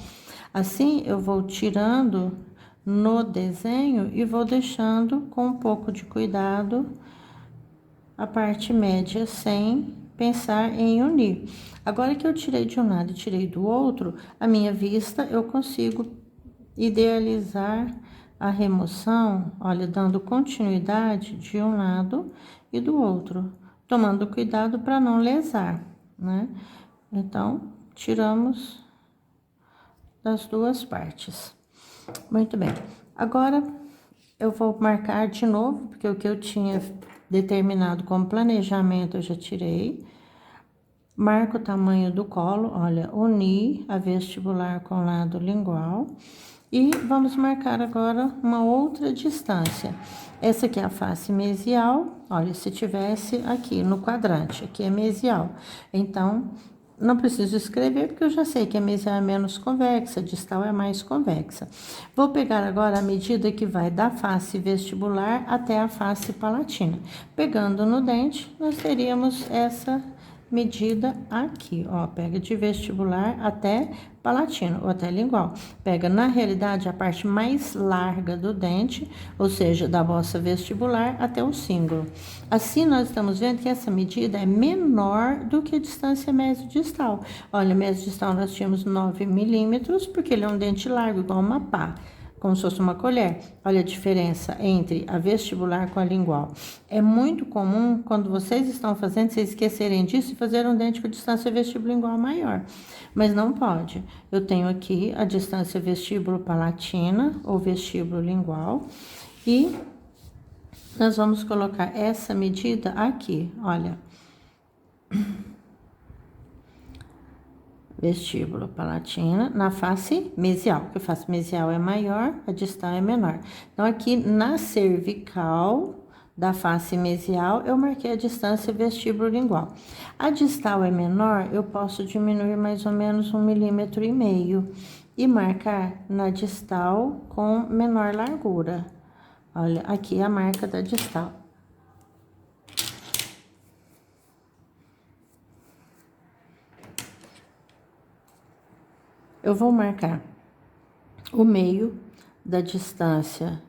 Assim, eu vou tirando no desenho e vou deixando com um pouco de cuidado a parte média, sem pensar em unir. Agora que eu tirei de um lado e tirei do outro, a minha vista eu consigo idealizar a remoção, olha, dando continuidade de um lado e do outro, tomando cuidado para não lesar, né? Então, tiramos das duas partes. Muito bem. Agora, eu vou marcar de novo, porque o que eu tinha determinado como planejamento eu já tirei. Marco o tamanho do colo, olha, unir a vestibular com o lado lingual. E vamos marcar agora uma outra distância. Essa aqui é a face mesial, olha, se tivesse aqui no quadrante, aqui é mesial. Então, não preciso escrever, porque eu já sei que a mesial é menos convexa, a distal é mais convexa. Vou pegar agora a medida que vai da face vestibular até a face palatina. Pegando no dente, nós teríamos essa medida aqui, ó, pega de vestibular até palatino, ou até lingual. Pega, na realidade, a parte mais larga do dente, ou seja, da bossa vestibular até o cíngulo. Assim, nós estamos vendo que essa medida é menor do que a distância mesiodistal. Olha, mesiodistal nós tínhamos 9 milímetros, porque ele é um dente largo, igual uma pá, como se fosse uma colher. Olha a diferença entre a vestibular com a lingual. É muito comum, quando vocês estão fazendo, vocês esquecerem disso e fazer um dente com distância vestibulo-lingual maior. Mas não pode. Eu tenho aqui a distância vestíbulo-palatina ou vestíbulo-lingual. E nós vamos colocar essa medida aqui, olha. Vestíbulo palatina na face mesial, que a face mesial é maior, a distal é menor. Então, aqui na cervical da face mesial, eu marquei a distância vestíbulo-lingual. A distal é menor, eu posso diminuir mais ou menos 1,5 milímetro e marcar na distal com menor largura. Olha, aqui a marca da distal. Eu vou marcar o meio da distância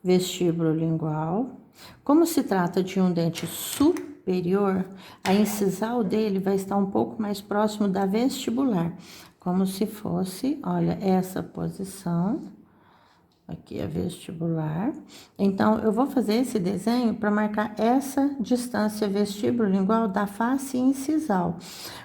vestíbulo-lingual. Como se trata de um dente superior, a incisal dele vai estar um pouco mais próximo da vestibular, como se fosse, olha, essa posição. Aqui é vestibular. Então, eu vou fazer esse desenho para marcar essa distância vestíbulo-lingual da face incisal.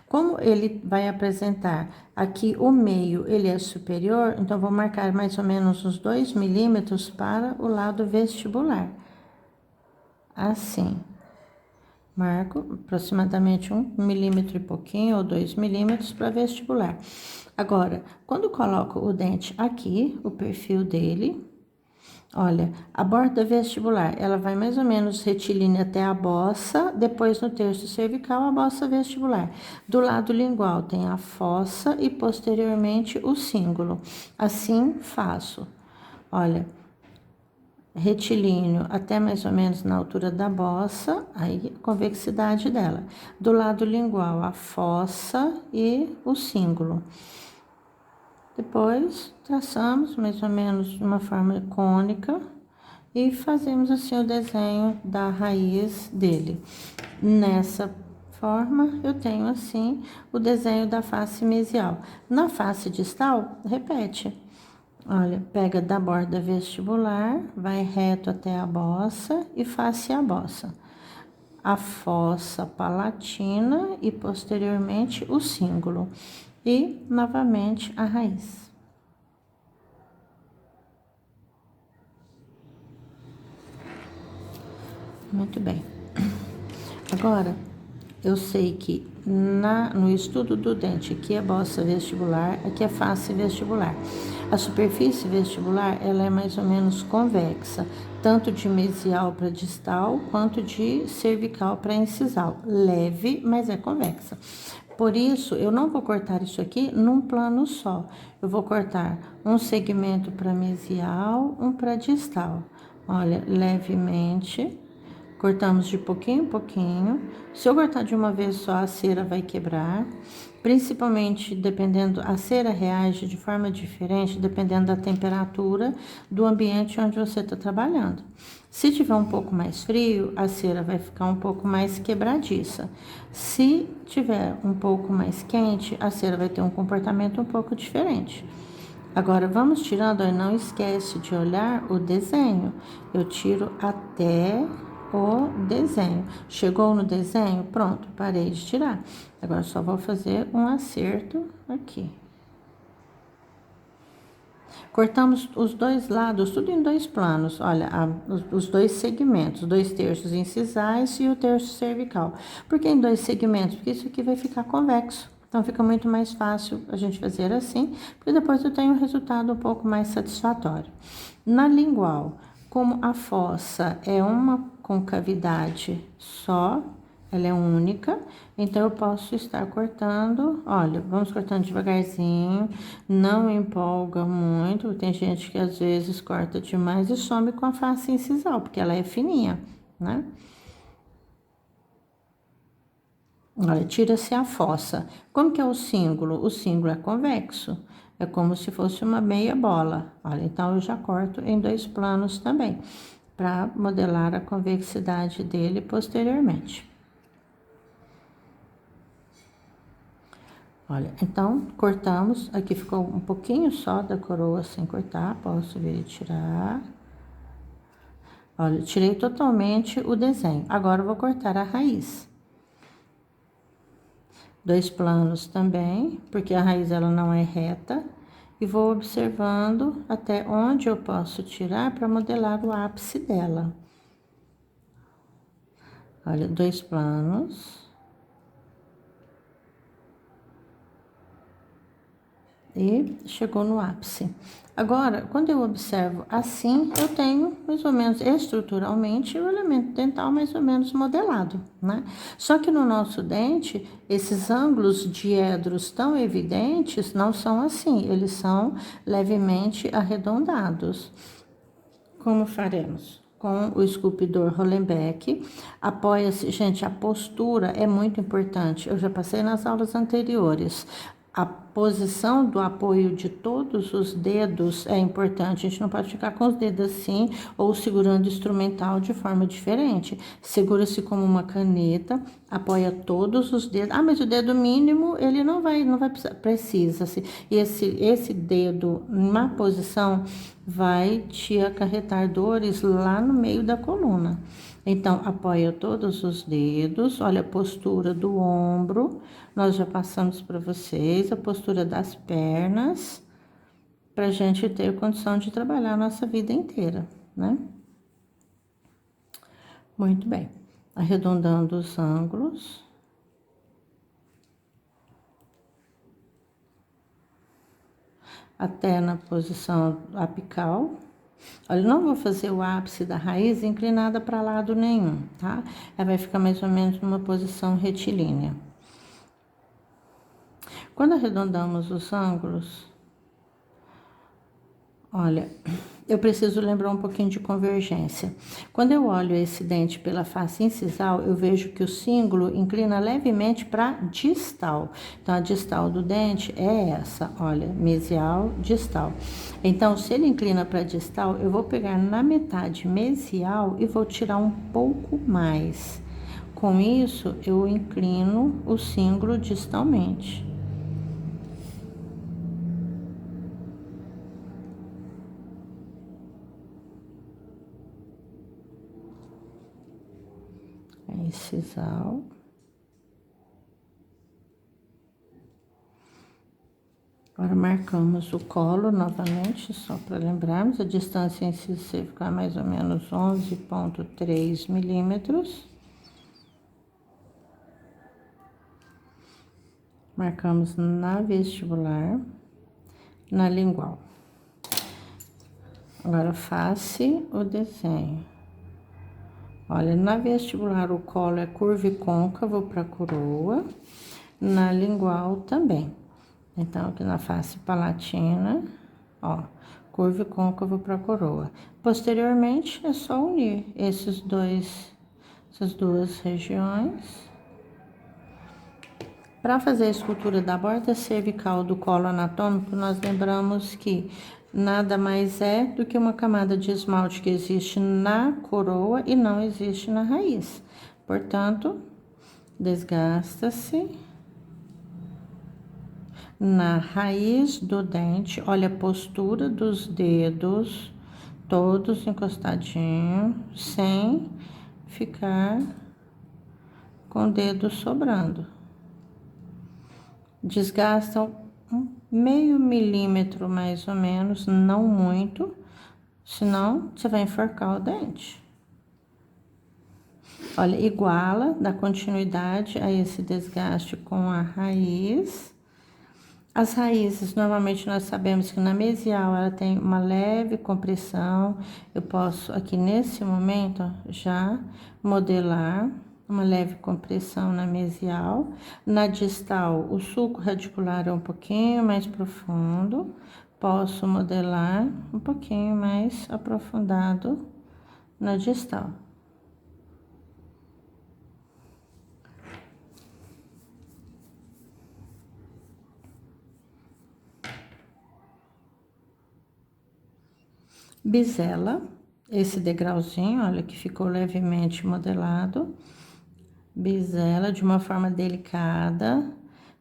Como ele vai apresentar aqui o meio, ele é superior, então, vou marcar mais ou menos uns 2 milímetros para o lado vestibular. Assim. Marco aproximadamente 1 milímetro e pouquinho, ou 2 milímetros para vestibular. Agora, quando coloco o dente aqui, o perfil dele, olha, a borda vestibular, ela vai mais ou menos retilínea até a bossa, depois no terço cervical, a bossa vestibular. Do lado lingual tem a fossa e posteriormente o cíngulo. Assim faço, olha, retilíneo até mais ou menos na altura da bossa, aí a convexidade dela. Do lado lingual, a fossa e o cíngulo. Depois, traçamos mais ou menos de uma forma cônica e fazemos assim o desenho da raiz dele. Nessa forma, eu tenho assim o desenho da face mesial. Na face distal, repete. Olha, pega da borda vestibular, vai reto até a bossa e face a bossa. A fossa palatina e posteriormente o cíngulo. E, novamente, a raiz. Muito bem. Agora, eu sei que no estudo do dente, aqui é bossa vestibular, aqui é face vestibular. A superfície vestibular, ela é mais ou menos convexa, tanto de mesial para distal, quanto de cervical para incisal. Leve, mas é convexa. Por isso, eu não vou cortar isso aqui num plano só. Eu vou cortar um segmento para mesial, um para distal. Olha, levemente. Cortamos de pouquinho em pouquinho. Se eu cortar de uma vez só, a cera vai quebrar. Principalmente, dependendo, a cera reage de forma diferente, dependendo da temperatura do ambiente onde você está trabalhando. Se tiver um pouco mais frio, a cera vai ficar um pouco mais quebradiça. Se tiver um pouco mais quente, a cera vai ter um comportamento um pouco diferente. Agora, vamos tirando, não esquece de olhar o desenho. Eu tiro até o desenho. Chegou no desenho? Pronto, parei de tirar. Agora só vou fazer um acerto aqui. Cortamos os dois lados, tudo em dois planos. Olha, os dois segmentos, 2/3 incisais e o terço cervical. Por que em dois segmentos? Porque isso aqui vai ficar convexo. Então, fica muito mais fácil a gente fazer assim, porque depois eu tenho um resultado um pouco mais satisfatório. Na lingual, como a fossa é uma concavidade só, ela é única, então eu posso estar cortando, olha, vamos cortando devagarzinho, não empolga muito, tem gente que às vezes corta demais e some com a face incisal, porque ela é fininha, né? Olha, tira-se a fossa. Como que é o símbolo? O símbolo é convexo, é como se fosse uma meia bola. Olha, então eu já corto em dois planos também, para modelar a convexidade dele posteriormente. Olha, então, cortamos, aqui ficou um pouquinho só da coroa sem cortar, posso vir e tirar. Olha, tirei totalmente o desenho. Agora, eu vou cortar a raiz. Dois planos também, porque a raiz ela não é reta. E vou observando até onde eu posso tirar para modelar o ápice dela. Olha, dois planos. E chegou no ápice. Agora, quando eu observo assim, eu tenho mais ou menos estruturalmente o elemento dental mais ou menos modelado, né? Só que no nosso dente, esses ângulos diedros tão evidentes não são assim, eles são levemente arredondados. Como faremos? Com o esculpidor Hollenbeck, apoia-se, gente, a postura é muito importante, eu já passei nas aulas anteriores. A posição do apoio de todos os dedos é importante. A gente não pode ficar com os dedos assim ou segurando o instrumental de forma diferente. Segura-se como uma caneta, apoia todos os dedos. Ah, mas o dedo mínimo, ele não vai precisar. Precisa-se. E esse dedo, na posição, vai te acarretar dores lá no meio da coluna. Então, apoia todos os dedos, olha a postura do ombro, nós já passamos para vocês a postura das pernas, para a gente ter condição de trabalhar a nossa vida inteira, né? Muito bem, arredondando os ângulos. Até na posição apical. Olha, eu não vou fazer o ápice da raiz inclinada para lado nenhum, tá? Ela vai ficar mais ou menos numa posição retilínea. Quando arredondamos os ângulos, olha, eu preciso lembrar um pouquinho de convergência. Quando eu olho esse dente pela face incisal, eu vejo que o cíngulo inclina levemente para distal. Então, a distal do dente é essa, olha, mesial, distal. Então, se ele inclina para distal, eu vou pegar na metade mesial e vou tirar um pouco mais. Com isso, eu inclino o cíngulo distalmente. Incisal. Agora, marcamos o colo novamente, só para lembrarmos, a distância incisiva ficar mais ou menos 11,3 milímetros. Marcamos na vestibular, na lingual. Agora, face o desenho. Olha, na vestibular o colo é curvo e côncavo para a coroa, na lingual também. Então, aqui na face palatina, ó, curva e côncavo para a coroa. Posteriormente, é só unir essas duas regiões. Para fazer a escultura da borda cervical do colo anatômico, nós lembramos que nada mais é do que uma camada de esmalte que existe na coroa e não existe na raiz. Portanto, desgasta-se na raiz do dente, olha a postura dos dedos, todos encostadinhos, sem ficar com o dedo sobrando. Desgastam meio milímetro mais ou menos, não muito, senão você vai enforcar o dente. Olha, iguala, dá continuidade a esse desgaste com a raiz. As raízes, normalmente nós sabemos que na mesial ela tem uma leve compressão. Eu posso aqui nesse momento, ó, já modelar uma leve compressão na mesial. Na distal, o sulco radicular é um pouquinho mais profundo. Posso modelar um pouquinho mais aprofundado na distal. Bisela, esse degrauzinho, olha, que ficou levemente modelado. Bisela de uma forma delicada,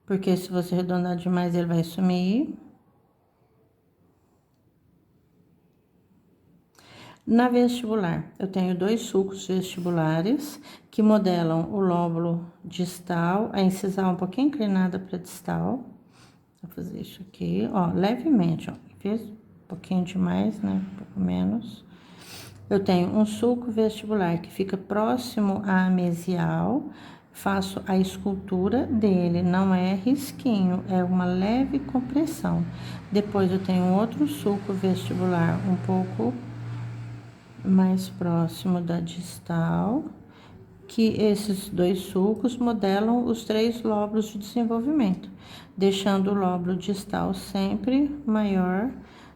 porque se você arredondar demais ele vai sumir. Na vestibular, eu tenho 2 sulcos vestibulares que modelam o lóbulo distal, a incisal um pouquinho inclinada para distal. Vou fazer isso aqui, ó, levemente, ó, fez um pouquinho demais, né, um pouco menos. Eu tenho um sulco vestibular que fica próximo à mesial, faço a escultura dele, não é risquinho, é uma leve compressão. Depois eu tenho outro sulco vestibular um pouco mais próximo da distal, que esses 2 sulcos modelam os 3 lóbulos de desenvolvimento, deixando o lóbulo distal sempre maior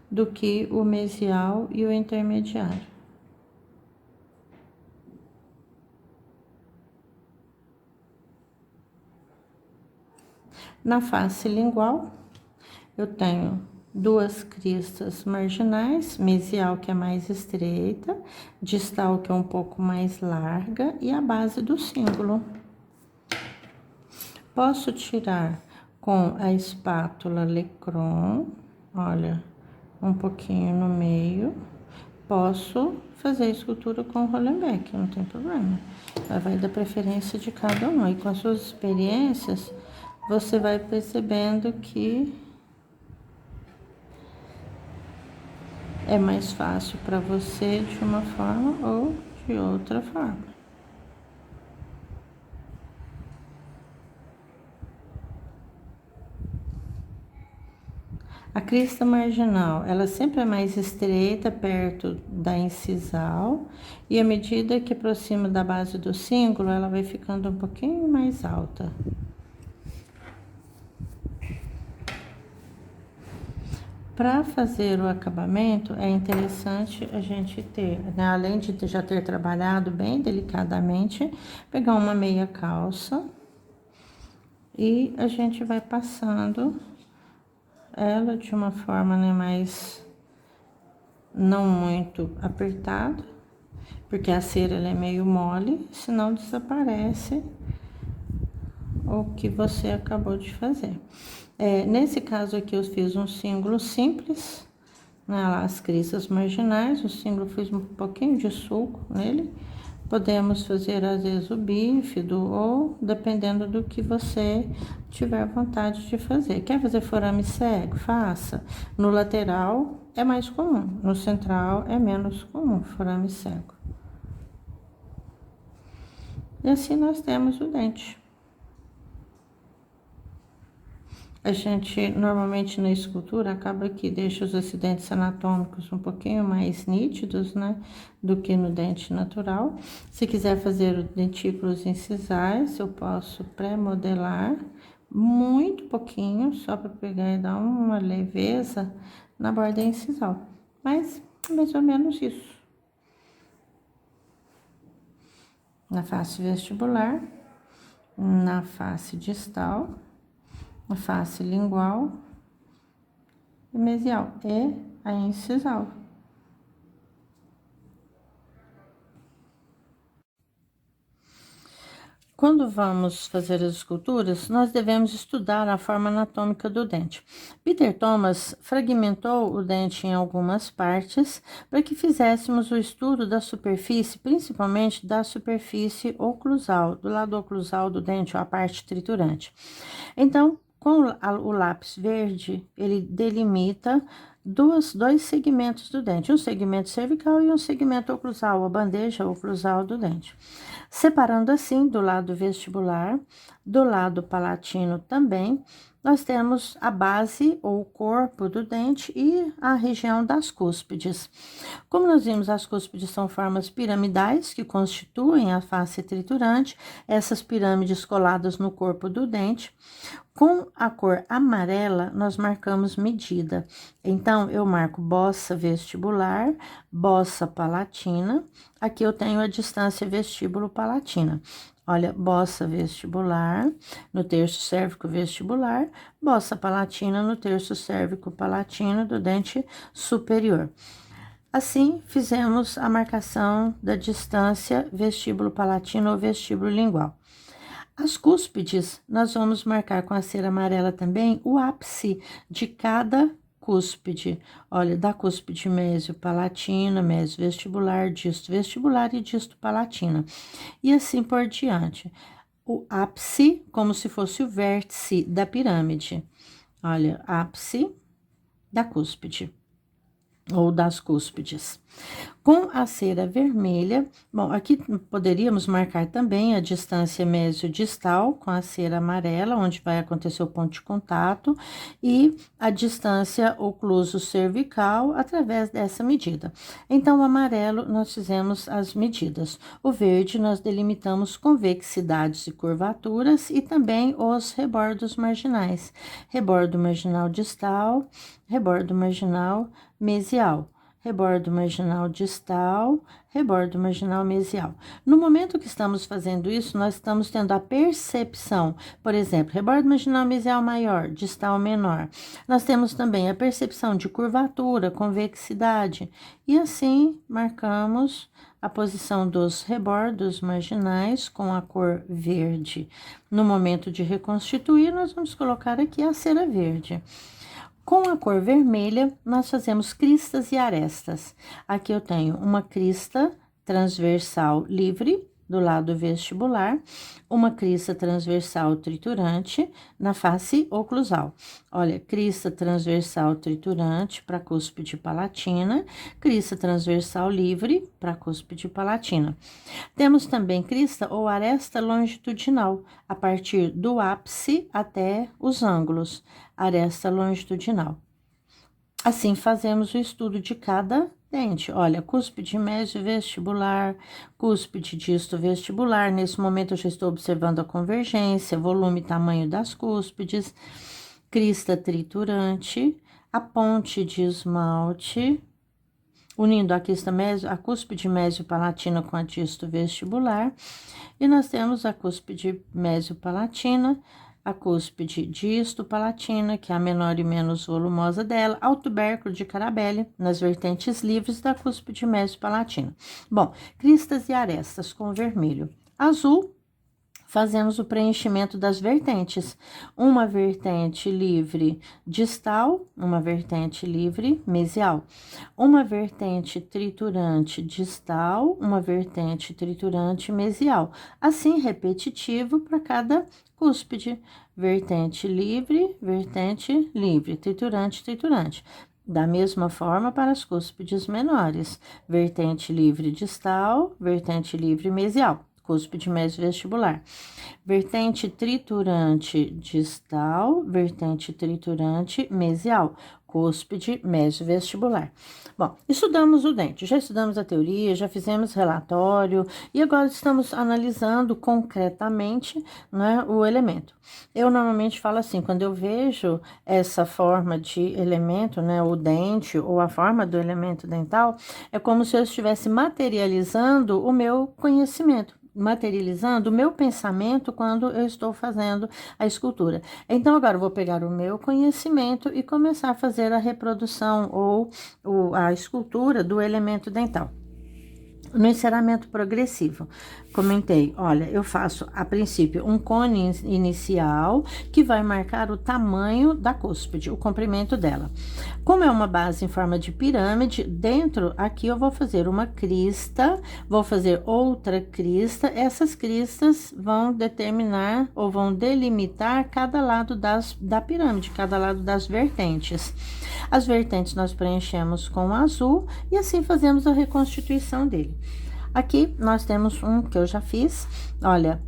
do que o mesial e o intermediário. Na face lingual, eu tenho 2 cristas marginais, mesial que é mais estreita, distal que é um pouco mais larga e a base do cíngulo. Posso tirar com a espátula Lecron, olha, um pouquinho no meio. Posso fazer a escultura com Rollenbeck, não tem problema. Vai da preferência de cada um. E com as suas experiências, você vai percebendo que é mais fácil para você de uma forma ou de outra forma. A crista marginal, ela sempre é mais estreita perto da incisal e à medida que aproxima da base do cíngulo, ela vai ficando um pouquinho mais alta. Para fazer o acabamento, é interessante a gente ter, né, além de já ter trabalhado bem delicadamente, pegar uma meia calça e a gente vai passando ela de uma forma, né, mais não muito apertada, porque a cera ela é meio mole, senão desaparece o que você acabou de fazer. Nesse caso aqui eu fiz um símbolo simples, né, as cristas marginais, o símbolo fiz um pouquinho de sulco nele. Podemos fazer às vezes o bífido ou dependendo do que você tiver vontade de fazer. Quer fazer forame cego? Faça. No lateral é mais comum, no central é menos comum forame cego. E assim nós temos o dente. A gente, normalmente na escultura, acaba que deixa os acidentes anatômicos um pouquinho mais nítidos, né, do que no dente natural. Se quiser fazer dentículos incisais, eu posso pré-modelar muito pouquinho, só para pegar e dar uma leveza na borda incisal. Mas, mais ou menos isso. Na face vestibular, na face distal, a face lingual e mesial e a incisal. Quando vamos fazer as esculturas, nós devemos estudar a forma anatômica do dente. Peter Thomas fragmentou o dente em algumas partes para que fizéssemos o estudo da superfície, principalmente da superfície oclusal, do lado oclusal do dente, ou a parte triturante. Então, com o lápis verde, ele delimita dois segmentos do dente, um segmento cervical e um segmento oclusal, a bandeja oclusal do dente. Separando assim do lado vestibular, do lado palatino também, nós temos a base ou o corpo do dente e a região das cúspides. Como nós vimos, as cúspides são formas piramidais que constituem a face triturante, essas pirâmides coladas no corpo do dente. Com a cor amarela, nós marcamos medida. Então, eu marco bossa vestibular, bossa palatina. Aqui eu tenho a distância vestíbulo-palatina. Olha, bossa vestibular no terço cérvico vestibular, bossa palatina no terço cérvico palatino do dente superior. Assim, fizemos a marcação da distância vestíbulo-palatino ou vestíbulo lingual. As cúspides, nós vamos marcar com a cera amarela também o ápice de cada cúspide. Olha, da cúspide mésio-palatina, mésio-vestibular, disto-vestibular e disto-palatina. E assim por diante. O ápice, como se fosse o vértice da pirâmide. Olha, ápice da cúspide ou das cúspides. Com a cera vermelha, bom, aqui poderíamos marcar também a distância mesiodistal com a cera amarela, onde vai acontecer o ponto de contato, e a distância ocluso-cervical através dessa medida. Então, o amarelo, nós fizemos as medidas. O verde, nós delimitamos convexidades e curvaturas e também os rebordos marginais. Rebordo marginal distal, rebordo marginal mesial. Rebordo marginal distal, rebordo marginal mesial. No momento que estamos fazendo isso, nós estamos tendo a percepção, por exemplo, rebordo marginal mesial maior, distal menor. Nós temos também a percepção de curvatura, convexidade, e assim marcamos a posição dos rebordos marginais com a cor verde. No momento de reconstituir, nós vamos colocar aqui a cera verde. Com a cor vermelha, nós fazemos cristas e arestas. Aqui eu tenho uma crista transversal livre, do lado vestibular, uma crista transversal triturante na face oclusal. Olha, crista transversal triturante para cúspide palatina, crista transversal livre para cúspide palatina. Temos também crista ou aresta longitudinal, a partir do ápice até os ângulos, aresta longitudinal. Assim, fazemos o estudo de cada dente. Olha, cúspide médio vestibular, cúspide disto vestibular. Nesse momento, eu já estou observando a convergência, volume e tamanho das cúspides, crista triturante, a ponte de esmalte, unindo a crista médio, a cúspide médio-palatina com a disto vestibular. E nós temos a cúspide médio-palatina, a cúspide disto-palatina, que é a menor e menos volumosa dela, ao tubérculo de Carabelli, nas vertentes livres da cúspide médio-palatina. Bom, cristas e arestas com vermelho. Azul, fazemos o preenchimento das vertentes. Uma vertente livre distal, uma vertente livre mesial. Uma vertente triturante distal, uma vertente triturante mesial. Assim, repetitivo para cada cúspide. Vertente livre, triturante, triturante. Da mesma forma para as cúspides menores. Vertente livre distal, vertente livre mesial. Cúspide médio vestibular. Vertente triturante distal, vertente triturante mesial, cúspide médio vestibular. Bom, estudamos o dente, já estudamos a teoria, já fizemos relatório e agora estamos analisando concretamente, né, o elemento. Eu normalmente falo assim, quando eu vejo essa forma de elemento, né, o dente ou a forma do elemento dental, é como se eu estivesse materializando o meu conhecimento, materializando o meu pensamento quando eu estou fazendo a escultura. Então, agora eu vou pegar o meu conhecimento e começar a fazer a reprodução ou a escultura do elemento dental. No enceramento progressivo, comentei, olha, eu faço a princípio um cone inicial que vai marcar o tamanho da cúspide, o comprimento dela. Como é uma base em forma de pirâmide, dentro aqui eu vou fazer uma crista, vou fazer outra crista. Essas cristas vão determinar ou vão delimitar cada lado da pirâmide, cada lado das vertentes. As vertentes nós preenchemos com azul e assim fazemos a reconstituição dele. Aqui nós temos um que eu já fiz, olha,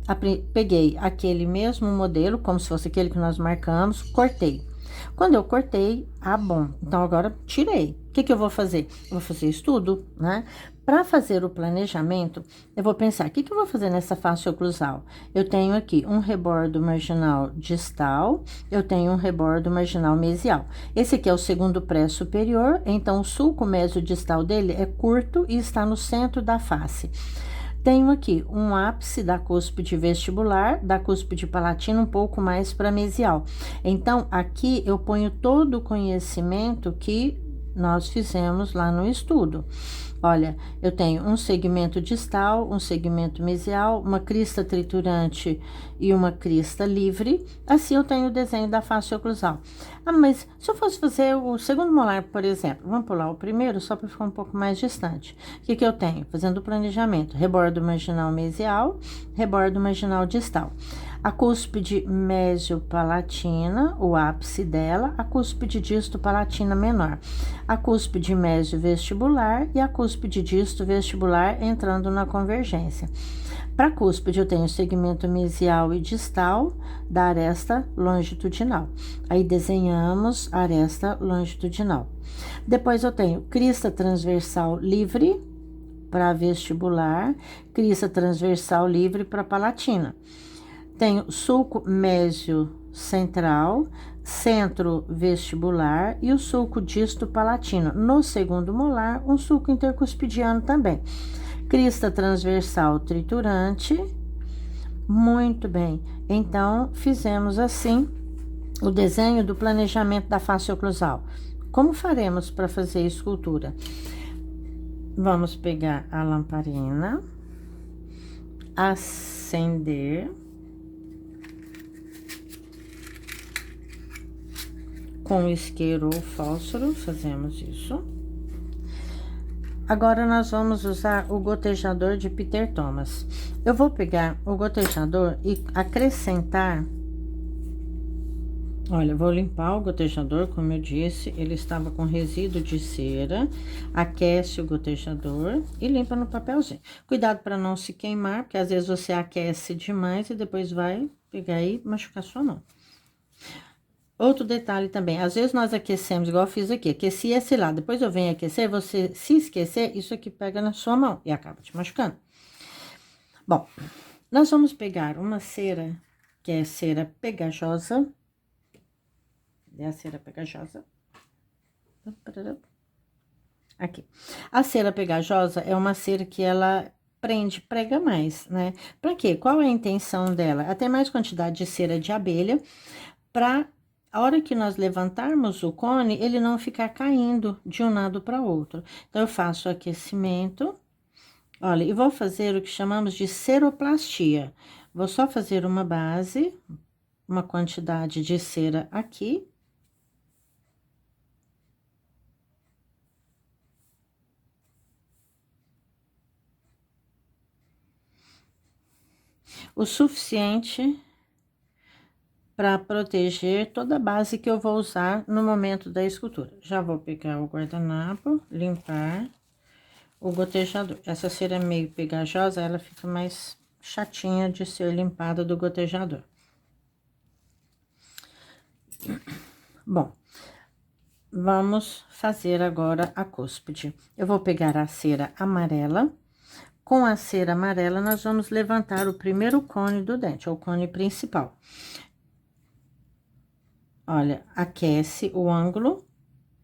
peguei aquele mesmo modelo, como se fosse aquele que nós marcamos, cortei. Quando eu cortei, bom, então agora tirei. O que eu vou fazer? Eu vou fazer estudo, né? Para fazer o planejamento, eu vou pensar, o que eu vou fazer nessa face oclusal? Eu tenho aqui um rebordo marginal distal, eu tenho um rebordo marginal mesial. Esse aqui é o segundo pré superior, então o sulco mesodistal dele é curto e está no centro da face. Tenho aqui um ápice da cúspide vestibular, da cúspide palatina um pouco mais para mesial. Então, aqui eu ponho todo o conhecimento que nós fizemos lá no estudo. Olha, eu tenho um segmento distal, um segmento mesial, uma crista triturante e uma crista livre. Assim eu tenho o desenho da face oclusal. Mas se eu fosse fazer o segundo molar, por exemplo, vamos pular o primeiro só para ficar um pouco mais distante. O que eu tenho? Fazendo o planejamento, rebordo marginal mesial, rebordo marginal distal. A cúspide mesiopalatina, o ápice dela, a cúspide disto-palatina menor, a cúspide mesio-vestibular e a cúspide disto-vestibular entrando na convergência. Para a cúspide, eu tenho segmento mesial e distal da aresta longitudinal. Aí desenhamos a aresta longitudinal. Depois eu tenho crista transversal livre para vestibular, crista transversal livre para palatina. Tenho sulco mésio central, centro vestibular e o sulco disto palatino. No segundo molar, um sulco intercuspidiano também. Crista transversal triturante. Muito bem. Então, fizemos assim o desenho do planejamento da face oclusal. Como faremos para fazer a escultura? Vamos pegar a lamparina, acender. Com isqueiro ou fósforo, fazemos isso. Agora, nós vamos usar o gotejador de Peter Thomas. Eu vou pegar o gotejador e acrescentar... Olha, vou limpar o gotejador, como eu disse, ele estava com resíduo de cera. Aquece o gotejador e limpa no papelzinho. Cuidado para não se queimar, porque às vezes você aquece demais e depois vai pegar e machucar sua mão. Outro detalhe também, às vezes nós aquecemos, igual eu fiz aqui, aqueci esse lado, depois eu venho aquecer, você se esquecer, isso aqui pega na sua mão e acaba te machucando. Bom, nós vamos pegar uma cera, que é cera pegajosa, é a cera pegajosa. Aqui. A cera pegajosa é uma cera que ela prega mais, né? Pra quê? Qual é a intenção dela? Ela tem mais quantidade de cera de abelha, para a hora que nós levantarmos o cone, ele não ficar caindo de um lado para outro. Então, eu faço o aquecimento, olha, e vou fazer o que chamamos de ceroplastia. Vou só fazer uma base, uma quantidade de cera aqui. O suficiente para proteger toda a base que eu vou usar no momento da escultura. Já vou pegar o guardanapo, limpar o gotejador. Essa cera é meio pegajosa, ela fica mais chatinha de ser limpada do gotejador. Bom, vamos fazer agora a cúspide. Eu vou pegar a cera amarela. Com a cera amarela, nós vamos levantar o primeiro cone do dente, ou cone principal. Olha, aquece o ângulo,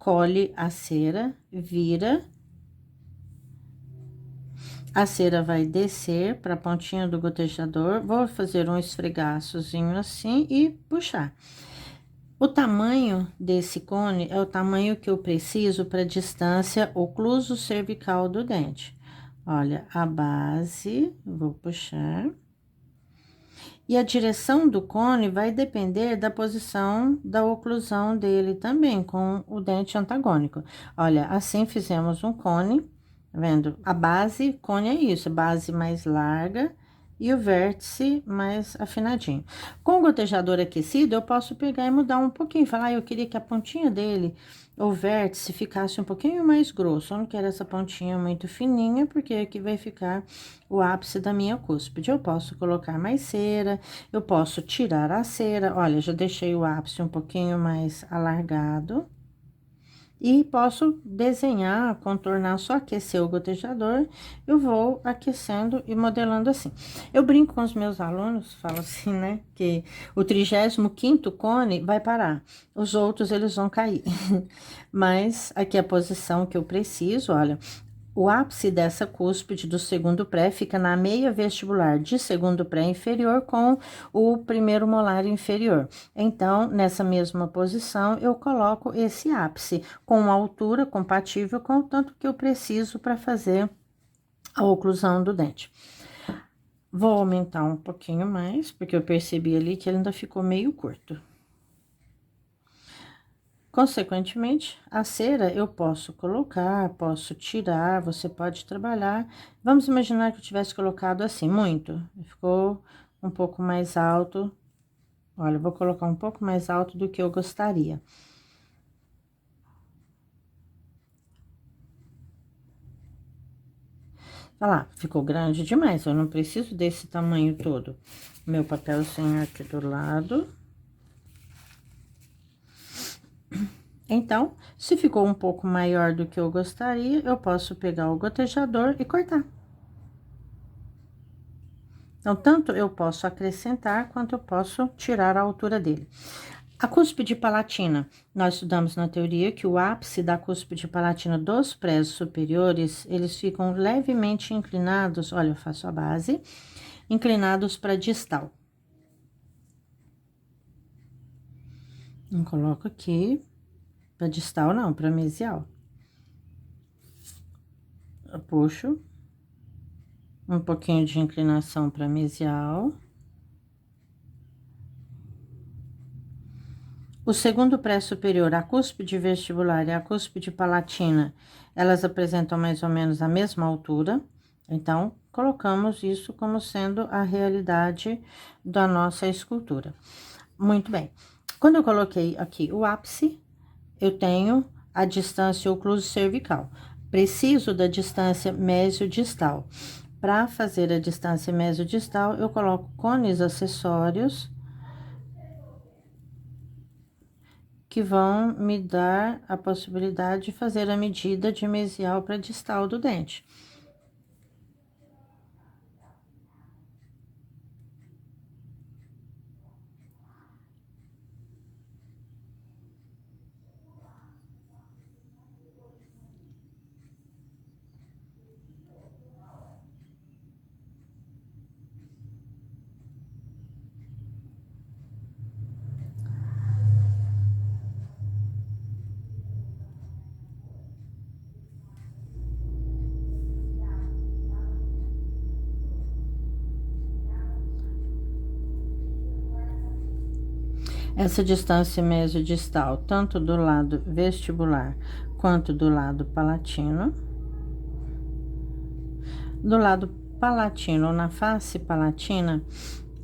colhe a cera, vira. A cera vai descer para a pontinha do gotejador. Vou fazer um esfregaçozinho assim e puxar. O tamanho desse cone é o tamanho que eu preciso para a distância ocluso cervical do dente. Olha, a base, vou puxar. E a direção do cone vai depender da posição da oclusão dele também, com o dente antagônico. Olha, assim fizemos um cone, tá vendo? A base, cone é isso, base mais larga e o vértice mais afinadinho. Com o gotejador aquecido, eu posso pegar e mudar um pouquinho, falar, eu queria que a pontinha dele, o vértice, ficasse um pouquinho mais grosso. Eu não quero essa pontinha muito fininha, porque aqui vai ficar o ápice da minha cúspide. Eu posso colocar mais cera, eu posso tirar a cera. Olha, já deixei o ápice um pouquinho mais alargado. E posso desenhar, contornar, só aquecer o gotejador, eu vou aquecendo e modelando assim. Eu brinco com os meus alunos, falo assim, né, que o 35º cone vai parar, os outros eles vão cair. Mas aqui a posição que eu preciso, olha, o ápice dessa cúspide do segundo pré fica na meia vestibular de segundo pré inferior com o primeiro molar inferior. Então, nessa mesma posição, eu coloco esse ápice com uma altura compatível com o tanto que eu preciso para fazer a oclusão do dente. Vou aumentar um pouquinho mais, porque eu percebi ali que ele ainda ficou meio curto. Consequentemente, a cera eu posso colocar, posso tirar, você pode trabalhar. Vamos imaginar que eu tivesse colocado assim, muito. Ficou um pouco mais alto. Olha, eu vou colocar um pouco mais alto do que eu gostaria. Olha lá, ficou grande demais, eu não preciso desse tamanho todo. Meu papelzinho aqui do lado. Então, se ficou um pouco maior do que eu gostaria, eu posso pegar o gotejador e cortar. Então, tanto eu posso acrescentar, quanto eu posso tirar a altura dele. A cúspide palatina, nós estudamos na teoria que o ápice da cúspide palatina dos prés superiores, eles ficam levemente inclinados, olha, eu faço a base, inclinados para distal. Não coloco aqui, para distal não, para mesial. Eu puxo um pouquinho de inclinação para mesial. O segundo pré superior, a cúspide vestibular e a cúspide palatina, elas apresentam mais ou menos a mesma altura. Então, colocamos isso como sendo a realidade da nossa escultura. Muito bem. Quando eu coloquei aqui o ápice, eu tenho a distância ocluso cervical. Preciso da distância mesiodistal. Para fazer a distância mesiodistal, eu coloco cones acessórios que vão me dar a possibilidade de fazer a medida de mesial para distal do dente. Essa distância mesiodistal, tanto do lado vestibular quanto do lado palatino. Do lado palatino, na face palatina,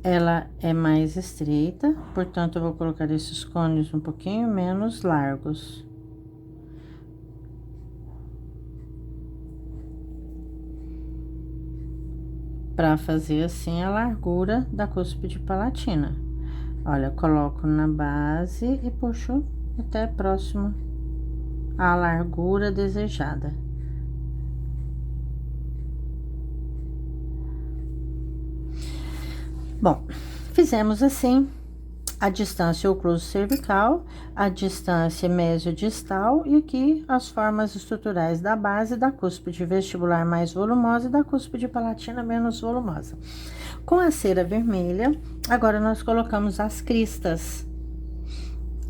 ela é mais estreita, portanto, eu vou colocar esses cones um pouquinho menos largos. Para fazer assim a largura da cúspide palatina. Olha, coloco na base e puxo até próximo à largura desejada. Bom, fizemos assim a distância ocluso cervical, a distância mesiodistal e aqui as formas estruturais da base da cúspide vestibular mais volumosa e da cúspide palatina menos volumosa. Com a cera vermelha, agora nós colocamos as cristas.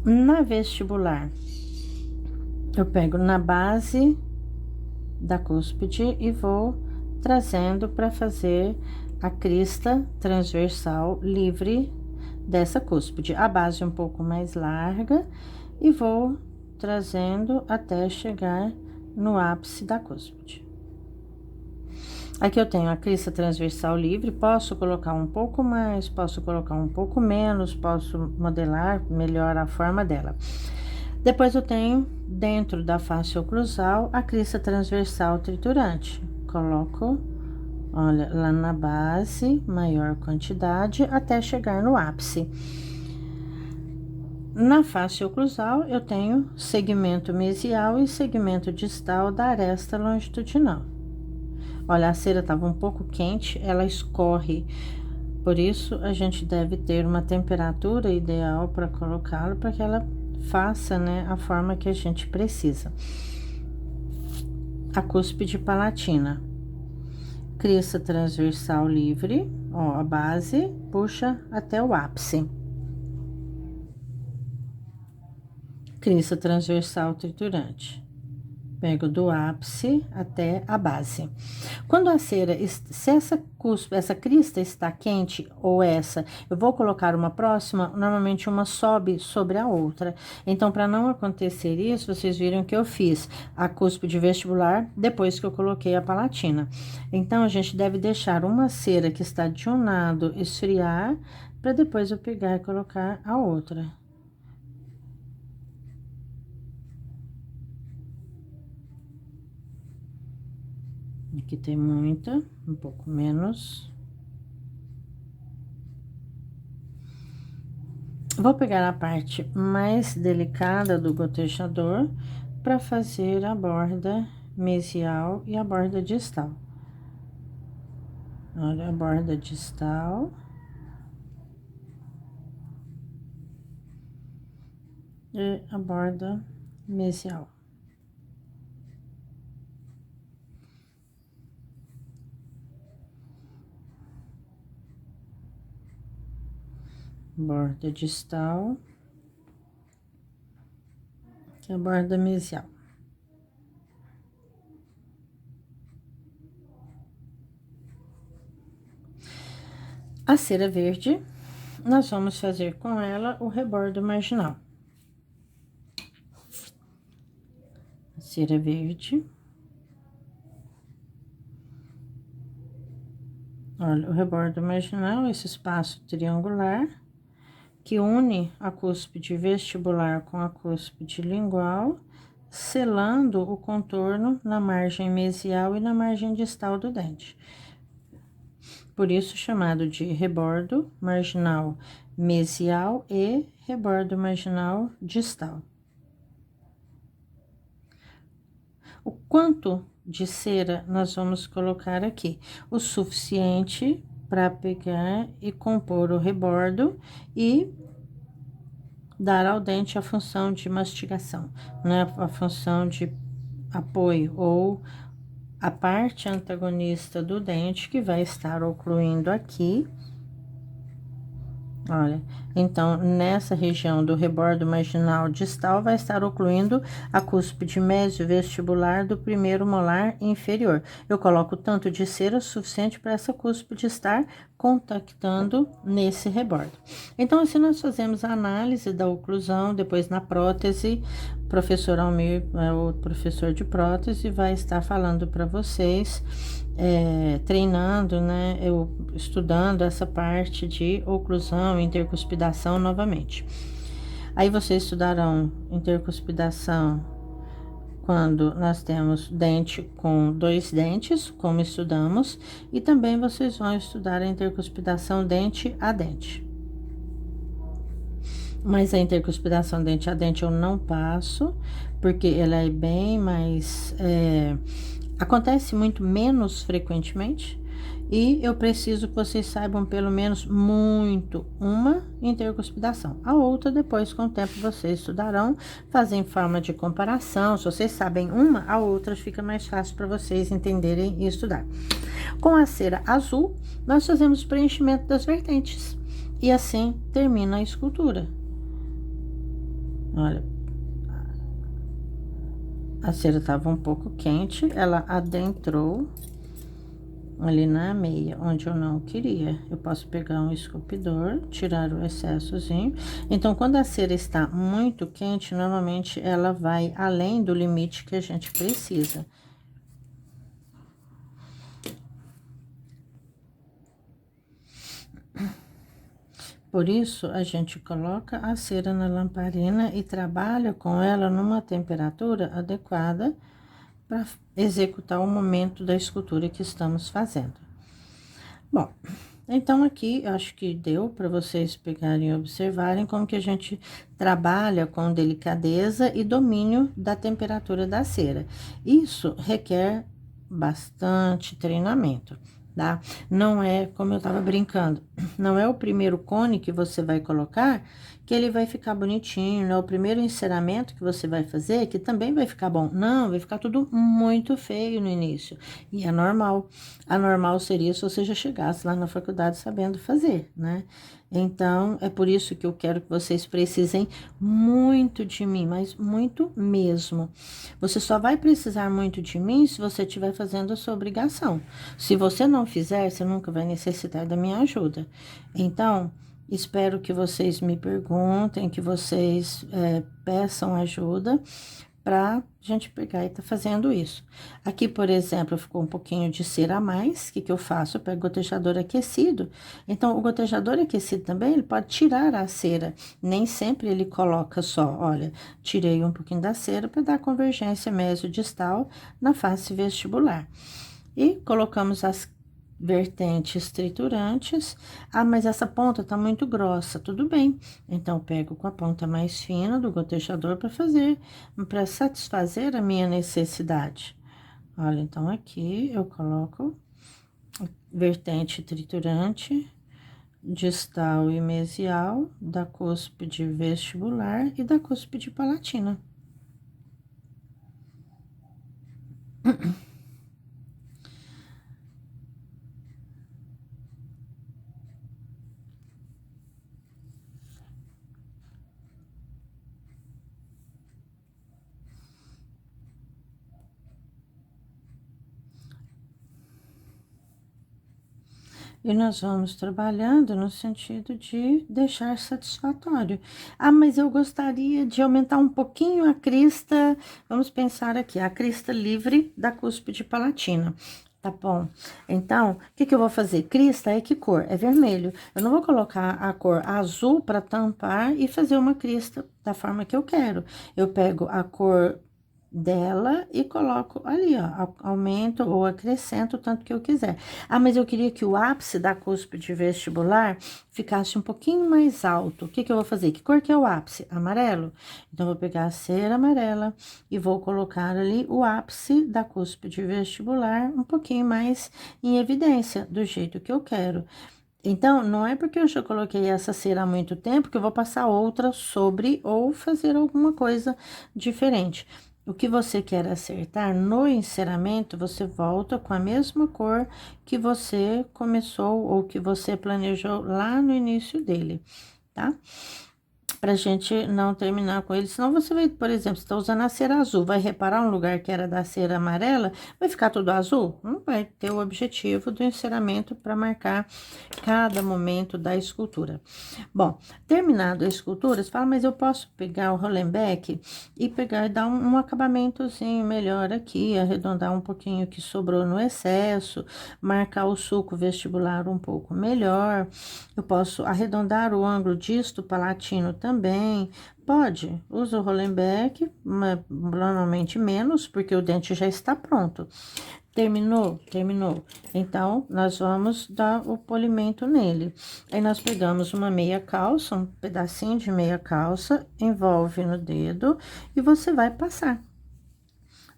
Na vestibular, eu pego na base da cúspide e vou trazendo para fazer a crista transversal livre dessa cúspide. A base um pouco mais larga e vou trazendo até chegar no ápice da cúspide. Aqui eu tenho a crista transversal livre, posso colocar um pouco mais, posso colocar um pouco menos, posso modelar melhor a forma dela. Depois eu tenho, dentro da face oclusal, a crista transversal triturante. Coloco, olha, lá na base, maior quantidade, até chegar no ápice. Na face oclusal, eu tenho segmento mesial e segmento distal da aresta longitudinal. Olha, a cera estava um pouco quente, ela escorre. Por isso, a gente deve ter uma temperatura ideal para colocá-lo, para que ela faça, né, a forma que a gente precisa. A cúspide palatina. Crista transversal livre, ó, a base puxa até o ápice. Crista transversal triturante. Pego do ápice até a base. Quando a cera, se essa crista está quente ou essa, eu vou colocar uma próxima, normalmente uma sobe sobre a outra. Então, para não acontecer isso, vocês viram que eu fiz a cúspide vestibular depois que eu coloquei a palatina. Então, a gente deve deixar uma cera que está de um lado esfriar, para depois eu pegar e colocar a outra. Aqui tem muita, um pouco menos. Vou pegar a parte mais delicada do gotejador para fazer a borda mesial e a borda distal. Olha a borda distal. E a borda mesial. Borda distal, que é a borda mesial. A cera verde, nós vamos fazer com ela o rebordo marginal. A cera verde. Olha, o rebordo marginal, esse espaço triangular, que une a cúspide vestibular com a cúspide lingual, selando o contorno na margem mesial e na margem distal do dente. Por isso, chamado de rebordo marginal mesial e rebordo marginal distal. O quanto de cera nós vamos colocar aqui? O suficiente para pegar e compor o rebordo e dar ao dente a função de mastigação, né? A função de apoio ou a parte antagonista do dente que vai estar ocluindo aqui. Olha, então, nessa região do rebordo marginal distal, vai estar ocluindo a cúspide mesio-vestibular do primeiro molar inferior. Eu coloco tanto de cera suficiente para essa cúspide estar contactando nesse rebordo. Então, assim, nós fazemos a análise da oclusão, depois na prótese, o professor Almir, o professor de prótese, vai estar falando para vocês, treinando, né, eu estudando essa parte de oclusão e intercuspidação novamente. Aí vocês estudarão intercuspidação quando nós temos dente com 2 dentes, como estudamos, e também vocês vão estudar a intercuspidação dente a dente. Mas a intercuspidação dente a dente eu não passo, porque ela é bem mais... acontece muito menos frequentemente, e eu preciso que vocês saibam pelo menos muito uma intercuspidação. A outra, depois, com o tempo, vocês estudarão, fazem forma de comparação. Se vocês sabem uma, a outra fica mais fácil para vocês entenderem e estudar. Com a cera azul, nós fazemos preenchimento das vertentes, e assim termina a escultura. Olha, a cera estava um pouco quente, ela adentrou ali na meia, onde eu não queria. Eu posso pegar um esculpidor, tirar o excessozinho. Então, quando a cera está muito quente, normalmente ela vai além do limite que a gente precisa. Por isso, a gente coloca a cera na lamparina e trabalha com ela numa temperatura adequada para executar o momento da escultura que estamos fazendo. Bom, então aqui acho que deu para vocês pegarem e observarem como que a gente trabalha com delicadeza e domínio da temperatura da cera. Isso requer bastante treinamento, tá? Não é, como eu tava brincando, não é o primeiro cone que você vai colocar que ele vai ficar bonitinho, não é o primeiro enceramento que você vai fazer que também vai ficar bom. Não, vai ficar tudo muito feio no início. E é normal. Anormal seria se você já chegasse lá na faculdade sabendo fazer, né? Então, é por isso que eu quero que vocês precisem muito de mim, mas muito mesmo. Você só vai precisar muito de mim se você estiver fazendo a sua obrigação. Se você não fizer, você nunca vai necessitar da minha ajuda. Então, espero que vocês me perguntem, que vocês peçam ajuda para gente pegar e tá fazendo isso. Aqui, por exemplo, ficou um pouquinho de cera a mais. O que eu faço? Eu pego gotejador aquecido. Então, o gotejador aquecido também, ele pode tirar a cera. Nem sempre ele coloca só, olha, tirei um pouquinho da cera para dar convergência mesodistal na face vestibular. E colocamos as vertentes triturantes. Ah, mas essa ponta tá muito grossa. Tudo bem. Então, eu pego com a ponta mais fina do gotejador para satisfazer a minha necessidade. Olha, então aqui eu coloco vertente triturante, distal e mesial da cúspide vestibular e da cúspide palatina. E nós vamos trabalhando no sentido de deixar satisfatório. Ah, mas eu gostaria de aumentar um pouquinho a crista. Vamos pensar aqui, a crista livre da cúspide palatina. Tá bom? Então, o que eu vou fazer? Crista é que cor? É vermelho. Eu não vou colocar a cor azul para tampar e fazer uma crista da forma que eu quero. Eu pego a cor dela e coloco ali, ó, aumento ou acrescento o tanto que eu quiser. Ah, mas eu queria que o ápice da cúspide vestibular ficasse um pouquinho mais alto. O que eu vou fazer? Que cor que é o ápice? Amarelo. Então, eu vou pegar a cera amarela e vou colocar ali o ápice da cúspide vestibular um pouquinho mais em evidência, do jeito que eu quero. Então, não é porque eu já coloquei essa cera há muito tempo que eu vou passar outra sobre ou fazer alguma coisa diferente. O que você quer acertar no enceramento, você volta com a mesma cor que você começou ou que você planejou lá no início dele, tá? Pra gente não terminar com ele, senão você vai, por exemplo, você tá usando a cera azul, vai reparar um lugar que era da cera amarela, vai ficar tudo azul? Não vai ter o objetivo do enceramento para marcar cada momento da escultura. Bom, terminado a escultura, você fala, mas eu posso pegar o Hollenbeck e pegar e dar um acabamentozinho melhor aqui, arredondar um pouquinho que sobrou no excesso, marcar o sulco vestibular um pouco melhor. Eu posso arredondar o ângulo disto palatino também. Pode, usa o Hollenbeck, normalmente menos, porque o dente já está pronto. Terminou? Terminou. Então, nós vamos dar o polimento nele. Aí, nós pegamos uma meia calça, um pedacinho de meia calça, envolve no dedo e você vai passar.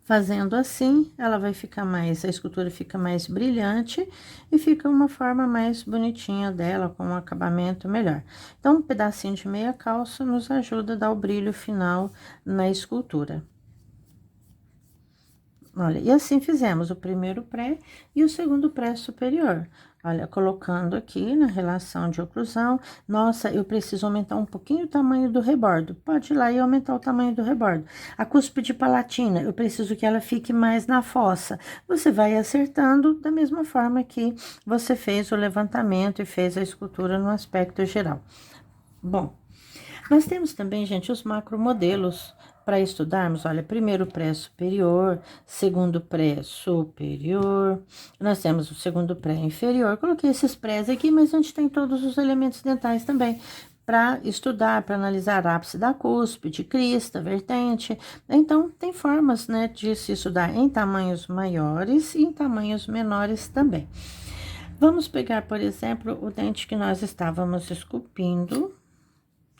Fazendo assim, ela vai ficar mais, a escultura fica mais brilhante e fica uma forma mais bonitinha dela, com um acabamento melhor. Então, um pedacinho de meia calça nos ajuda a dar o brilho final na escultura. Olha, e assim fizemos o primeiro pré e o segundo pré superior. Olha, colocando aqui na relação de oclusão, nossa, eu preciso aumentar um pouquinho o tamanho do rebordo. Pode ir lá e aumentar o tamanho do rebordo. A cúspide palatina, eu preciso que ela fique mais na fossa. Você vai acertando da mesma forma que você fez o levantamento e fez a escultura no aspecto geral. Bom, nós temos também, gente, os macromodelos para estudarmos. Olha, primeiro pré-superior, segundo pré-superior, nós temos o segundo pré-inferior. Coloquei esses prés aqui, mas a gente tem todos os elementos dentais também para estudar, para analisar ápice da cúspide, crista, vertente. Então, tem formas, né, de se estudar em tamanhos maiores e em tamanhos menores também. Vamos pegar, por exemplo, o dente que nós estávamos esculpindo.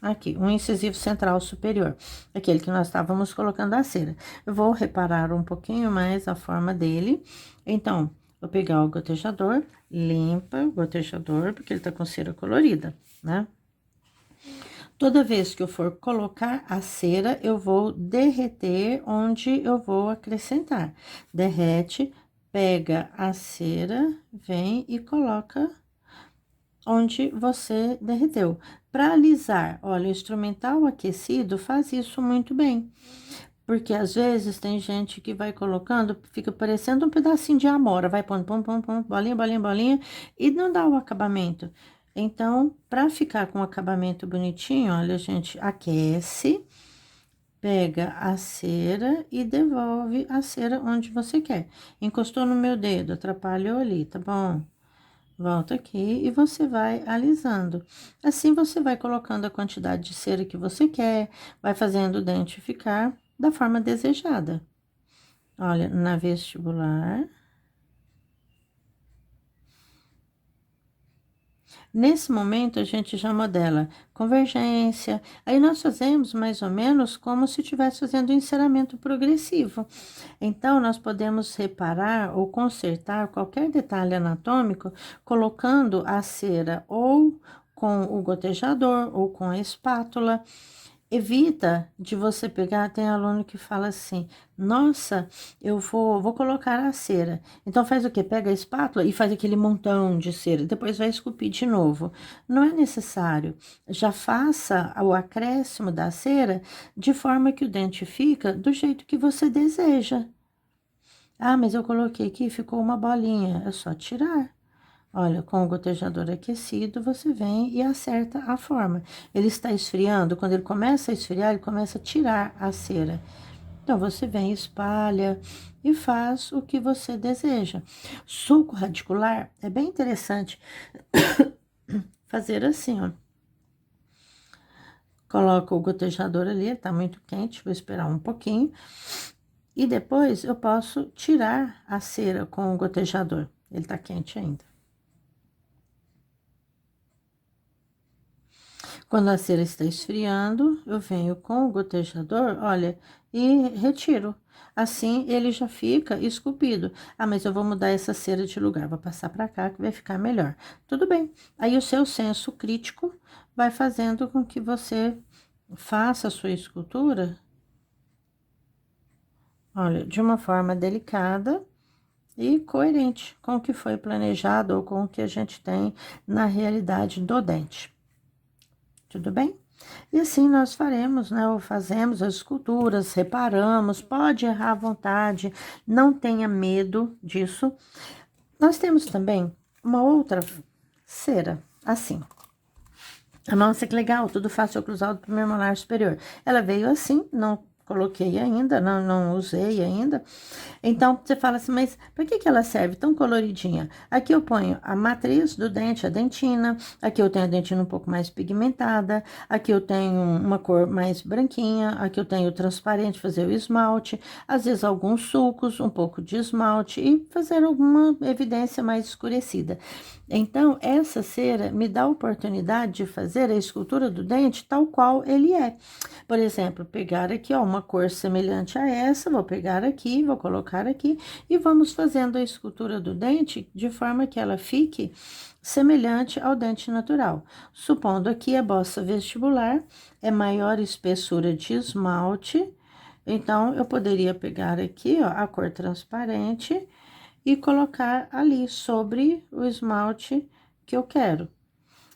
Aqui, um incisivo central superior, aquele que nós estávamos colocando a cera. Eu vou reparar um pouquinho mais a forma dele. Então, vou pegar o gotejador, limpa o gotejador, porque ele tá com cera colorida, né? Toda vez que eu for colocar a cera, eu vou derreter onde eu vou acrescentar. Derrete, pega a cera, vem e coloca onde você derreteu. Para alisar, olha, o instrumental aquecido faz isso muito bem. Porque às vezes tem gente que vai colocando, fica parecendo um pedacinho de amora, vai pondo, bolinha, bolinha, bolinha, e não dá o acabamento. Então, para ficar com o acabamento bonitinho, olha, a gente aquece, pega a cera e devolve a cera onde você quer. Encostou no meu dedo, atrapalhou ali, tá bom? Volta aqui e você vai alisando. Assim, você vai colocando a quantidade de cera que você quer, vai fazendo o dente ficar da forma desejada. Olha, na vestibular. Nesse momento, a gente já modela convergência. Aí, nós fazemos mais ou menos como se estivesse fazendo um enceramento progressivo. Então, nós podemos reparar ou consertar qualquer detalhe anatômico colocando a cera ou com o gotejador ou com a espátula. Evita de você pegar, tem aluno que fala assim, nossa, eu vou colocar a cera. Então, faz o quê? Pega a espátula e faz aquele montão de cera, depois vai esculpir de novo. Não é necessário. Já faça o acréscimo da cera de forma que o dente fica do jeito que você deseja. Ah, mas eu coloquei aqui, ficou uma bolinha. É só tirar. Olha, com o gotejador aquecido, você vem e acerta a forma. Ele está esfriando, quando ele começa a esfriar, ele começa a tirar a cera. Então, você vem, espalha e faz o que você deseja. Sulco radicular é bem interessante fazer assim, ó. Coloco o gotejador ali, tá muito quente, vou esperar um pouquinho. E depois eu posso tirar a cera com o gotejador. Ele tá quente ainda. Quando a cera está esfriando, eu venho com o gotejador, olha, e retiro. Assim, ele já fica esculpido. Ah, mas eu vou mudar essa cera de lugar, vou passar para cá que vai ficar melhor. Tudo bem. Aí, o seu senso crítico vai fazendo com que você faça a sua escultura, olha, de uma forma delicada e coerente com o que foi planejado ou com o que a gente tem na realidade do dente. Tudo bem? E assim nós faremos, né? Ou fazemos as esculturas, reparamos, pode errar à vontade, não tenha medo disso. Nós temos também uma outra cera, assim. Nossa, que legal, tudo fácil cruzado do primeiro molar superior. Ela veio assim, não coloquei ainda, não usei ainda. Então, você fala assim, mas para que ela serve tão coloridinha? Aqui eu ponho a matriz do dente, a dentina. Aqui eu tenho a dentina um pouco mais pigmentada. Aqui eu tenho uma cor mais branquinha. Aqui eu tenho o transparente, fazer o esmalte. Às vezes alguns sulcos, um pouco de esmalte e fazer alguma evidência mais escurecida. Então, essa cera me dá a oportunidade de fazer a escultura do dente tal qual ele é. Por exemplo, pegar aqui, ó, uma cor semelhante a essa, vou pegar aqui, vou colocar aqui e vamos fazendo a escultura do dente de forma que ela fique semelhante ao dente natural. Supondo aqui a bossa vestibular é maior espessura de esmalte, então eu poderia pegar aqui, ó, a cor transparente e colocar ali sobre o esmalte que eu quero.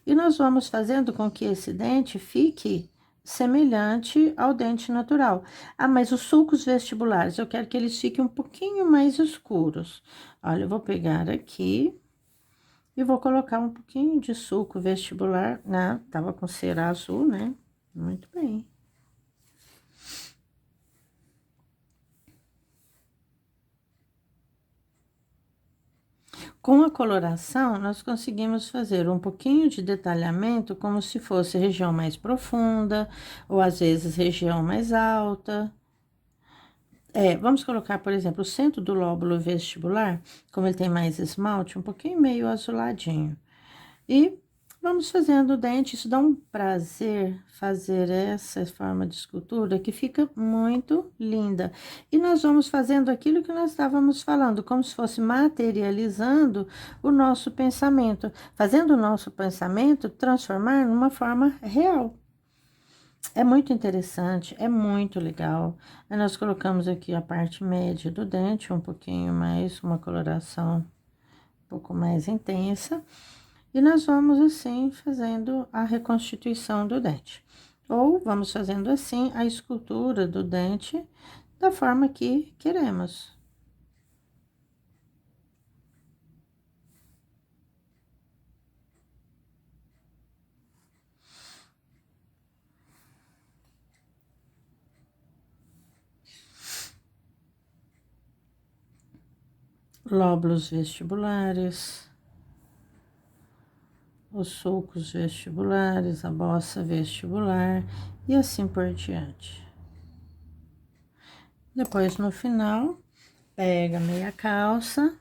E nós vamos fazendo com que esse dente fique semelhante ao dente natural. Ah, mas os sulcos vestibulares, eu quero que eles fiquem um pouquinho mais escuros. Olha, eu vou pegar aqui e vou colocar um pouquinho de sulco vestibular, né? Tava com cera azul, né? Muito bem. Com a coloração, nós conseguimos fazer um pouquinho de detalhamento, como se fosse região mais profunda, ou às vezes região mais alta. Vamos colocar, por exemplo, o centro do lóbulo vestibular, como ele tem mais esmalte, um pouquinho meio azuladinho. E vamos fazendo o dente, isso dá um prazer fazer essa forma de escultura que fica muito linda. E nós vamos fazendo aquilo que nós estávamos falando, como se fosse materializando o nosso pensamento, fazendo o nosso pensamento transformar numa forma real. É muito interessante, é muito legal. Aí nós colocamos aqui a parte média do dente, um pouquinho mais, uma coloração um pouco mais intensa. E nós vamos assim fazendo a reconstituição do dente. Ou vamos fazendo assim a escultura do dente da forma que queremos. Lóbulos vestibulares, os sulcos vestibulares, a bossa vestibular e assim por diante. Depois, no final, pega a meia calça.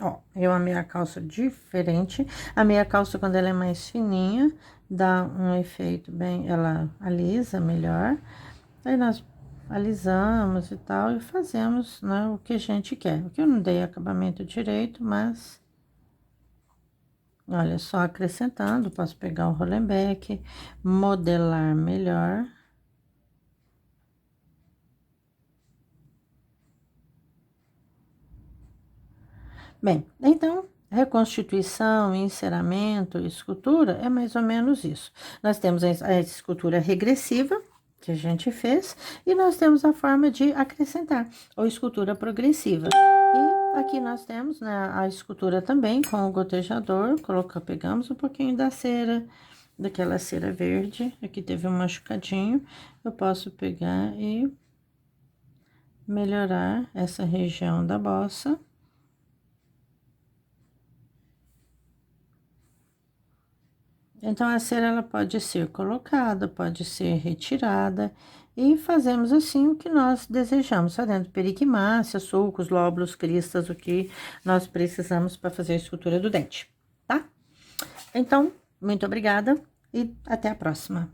Ó, eu a meia calça diferente. A meia calça, quando ela é mais fininha, dá um efeito bem, ela alisa melhor. Aí nós alisamos e tal, e fazemos, né, o que a gente quer. Aqui eu não dei acabamento direito, mas... Olha, só acrescentando, posso pegar o Rollenbeck, modelar melhor. Bem, então, reconstituição, enceramento, escultura, é mais ou menos isso. Nós temos a escultura regressiva, que a gente fez, e nós temos a forma de acrescentar, ou escultura progressiva. E aqui nós temos, né, a escultura também com o gotejador, pegamos um pouquinho da cera, daquela cera verde, aqui teve um machucadinho, eu posso pegar e melhorar essa região da bossa. Então, a cera, ela pode ser colocada, pode ser retirada, e fazemos assim o que nós desejamos, fazendo periquimácia, sulcos, lóbulos, cristas, o que nós precisamos para fazer a escultura do dente, tá? Então, muito obrigada e até a próxima.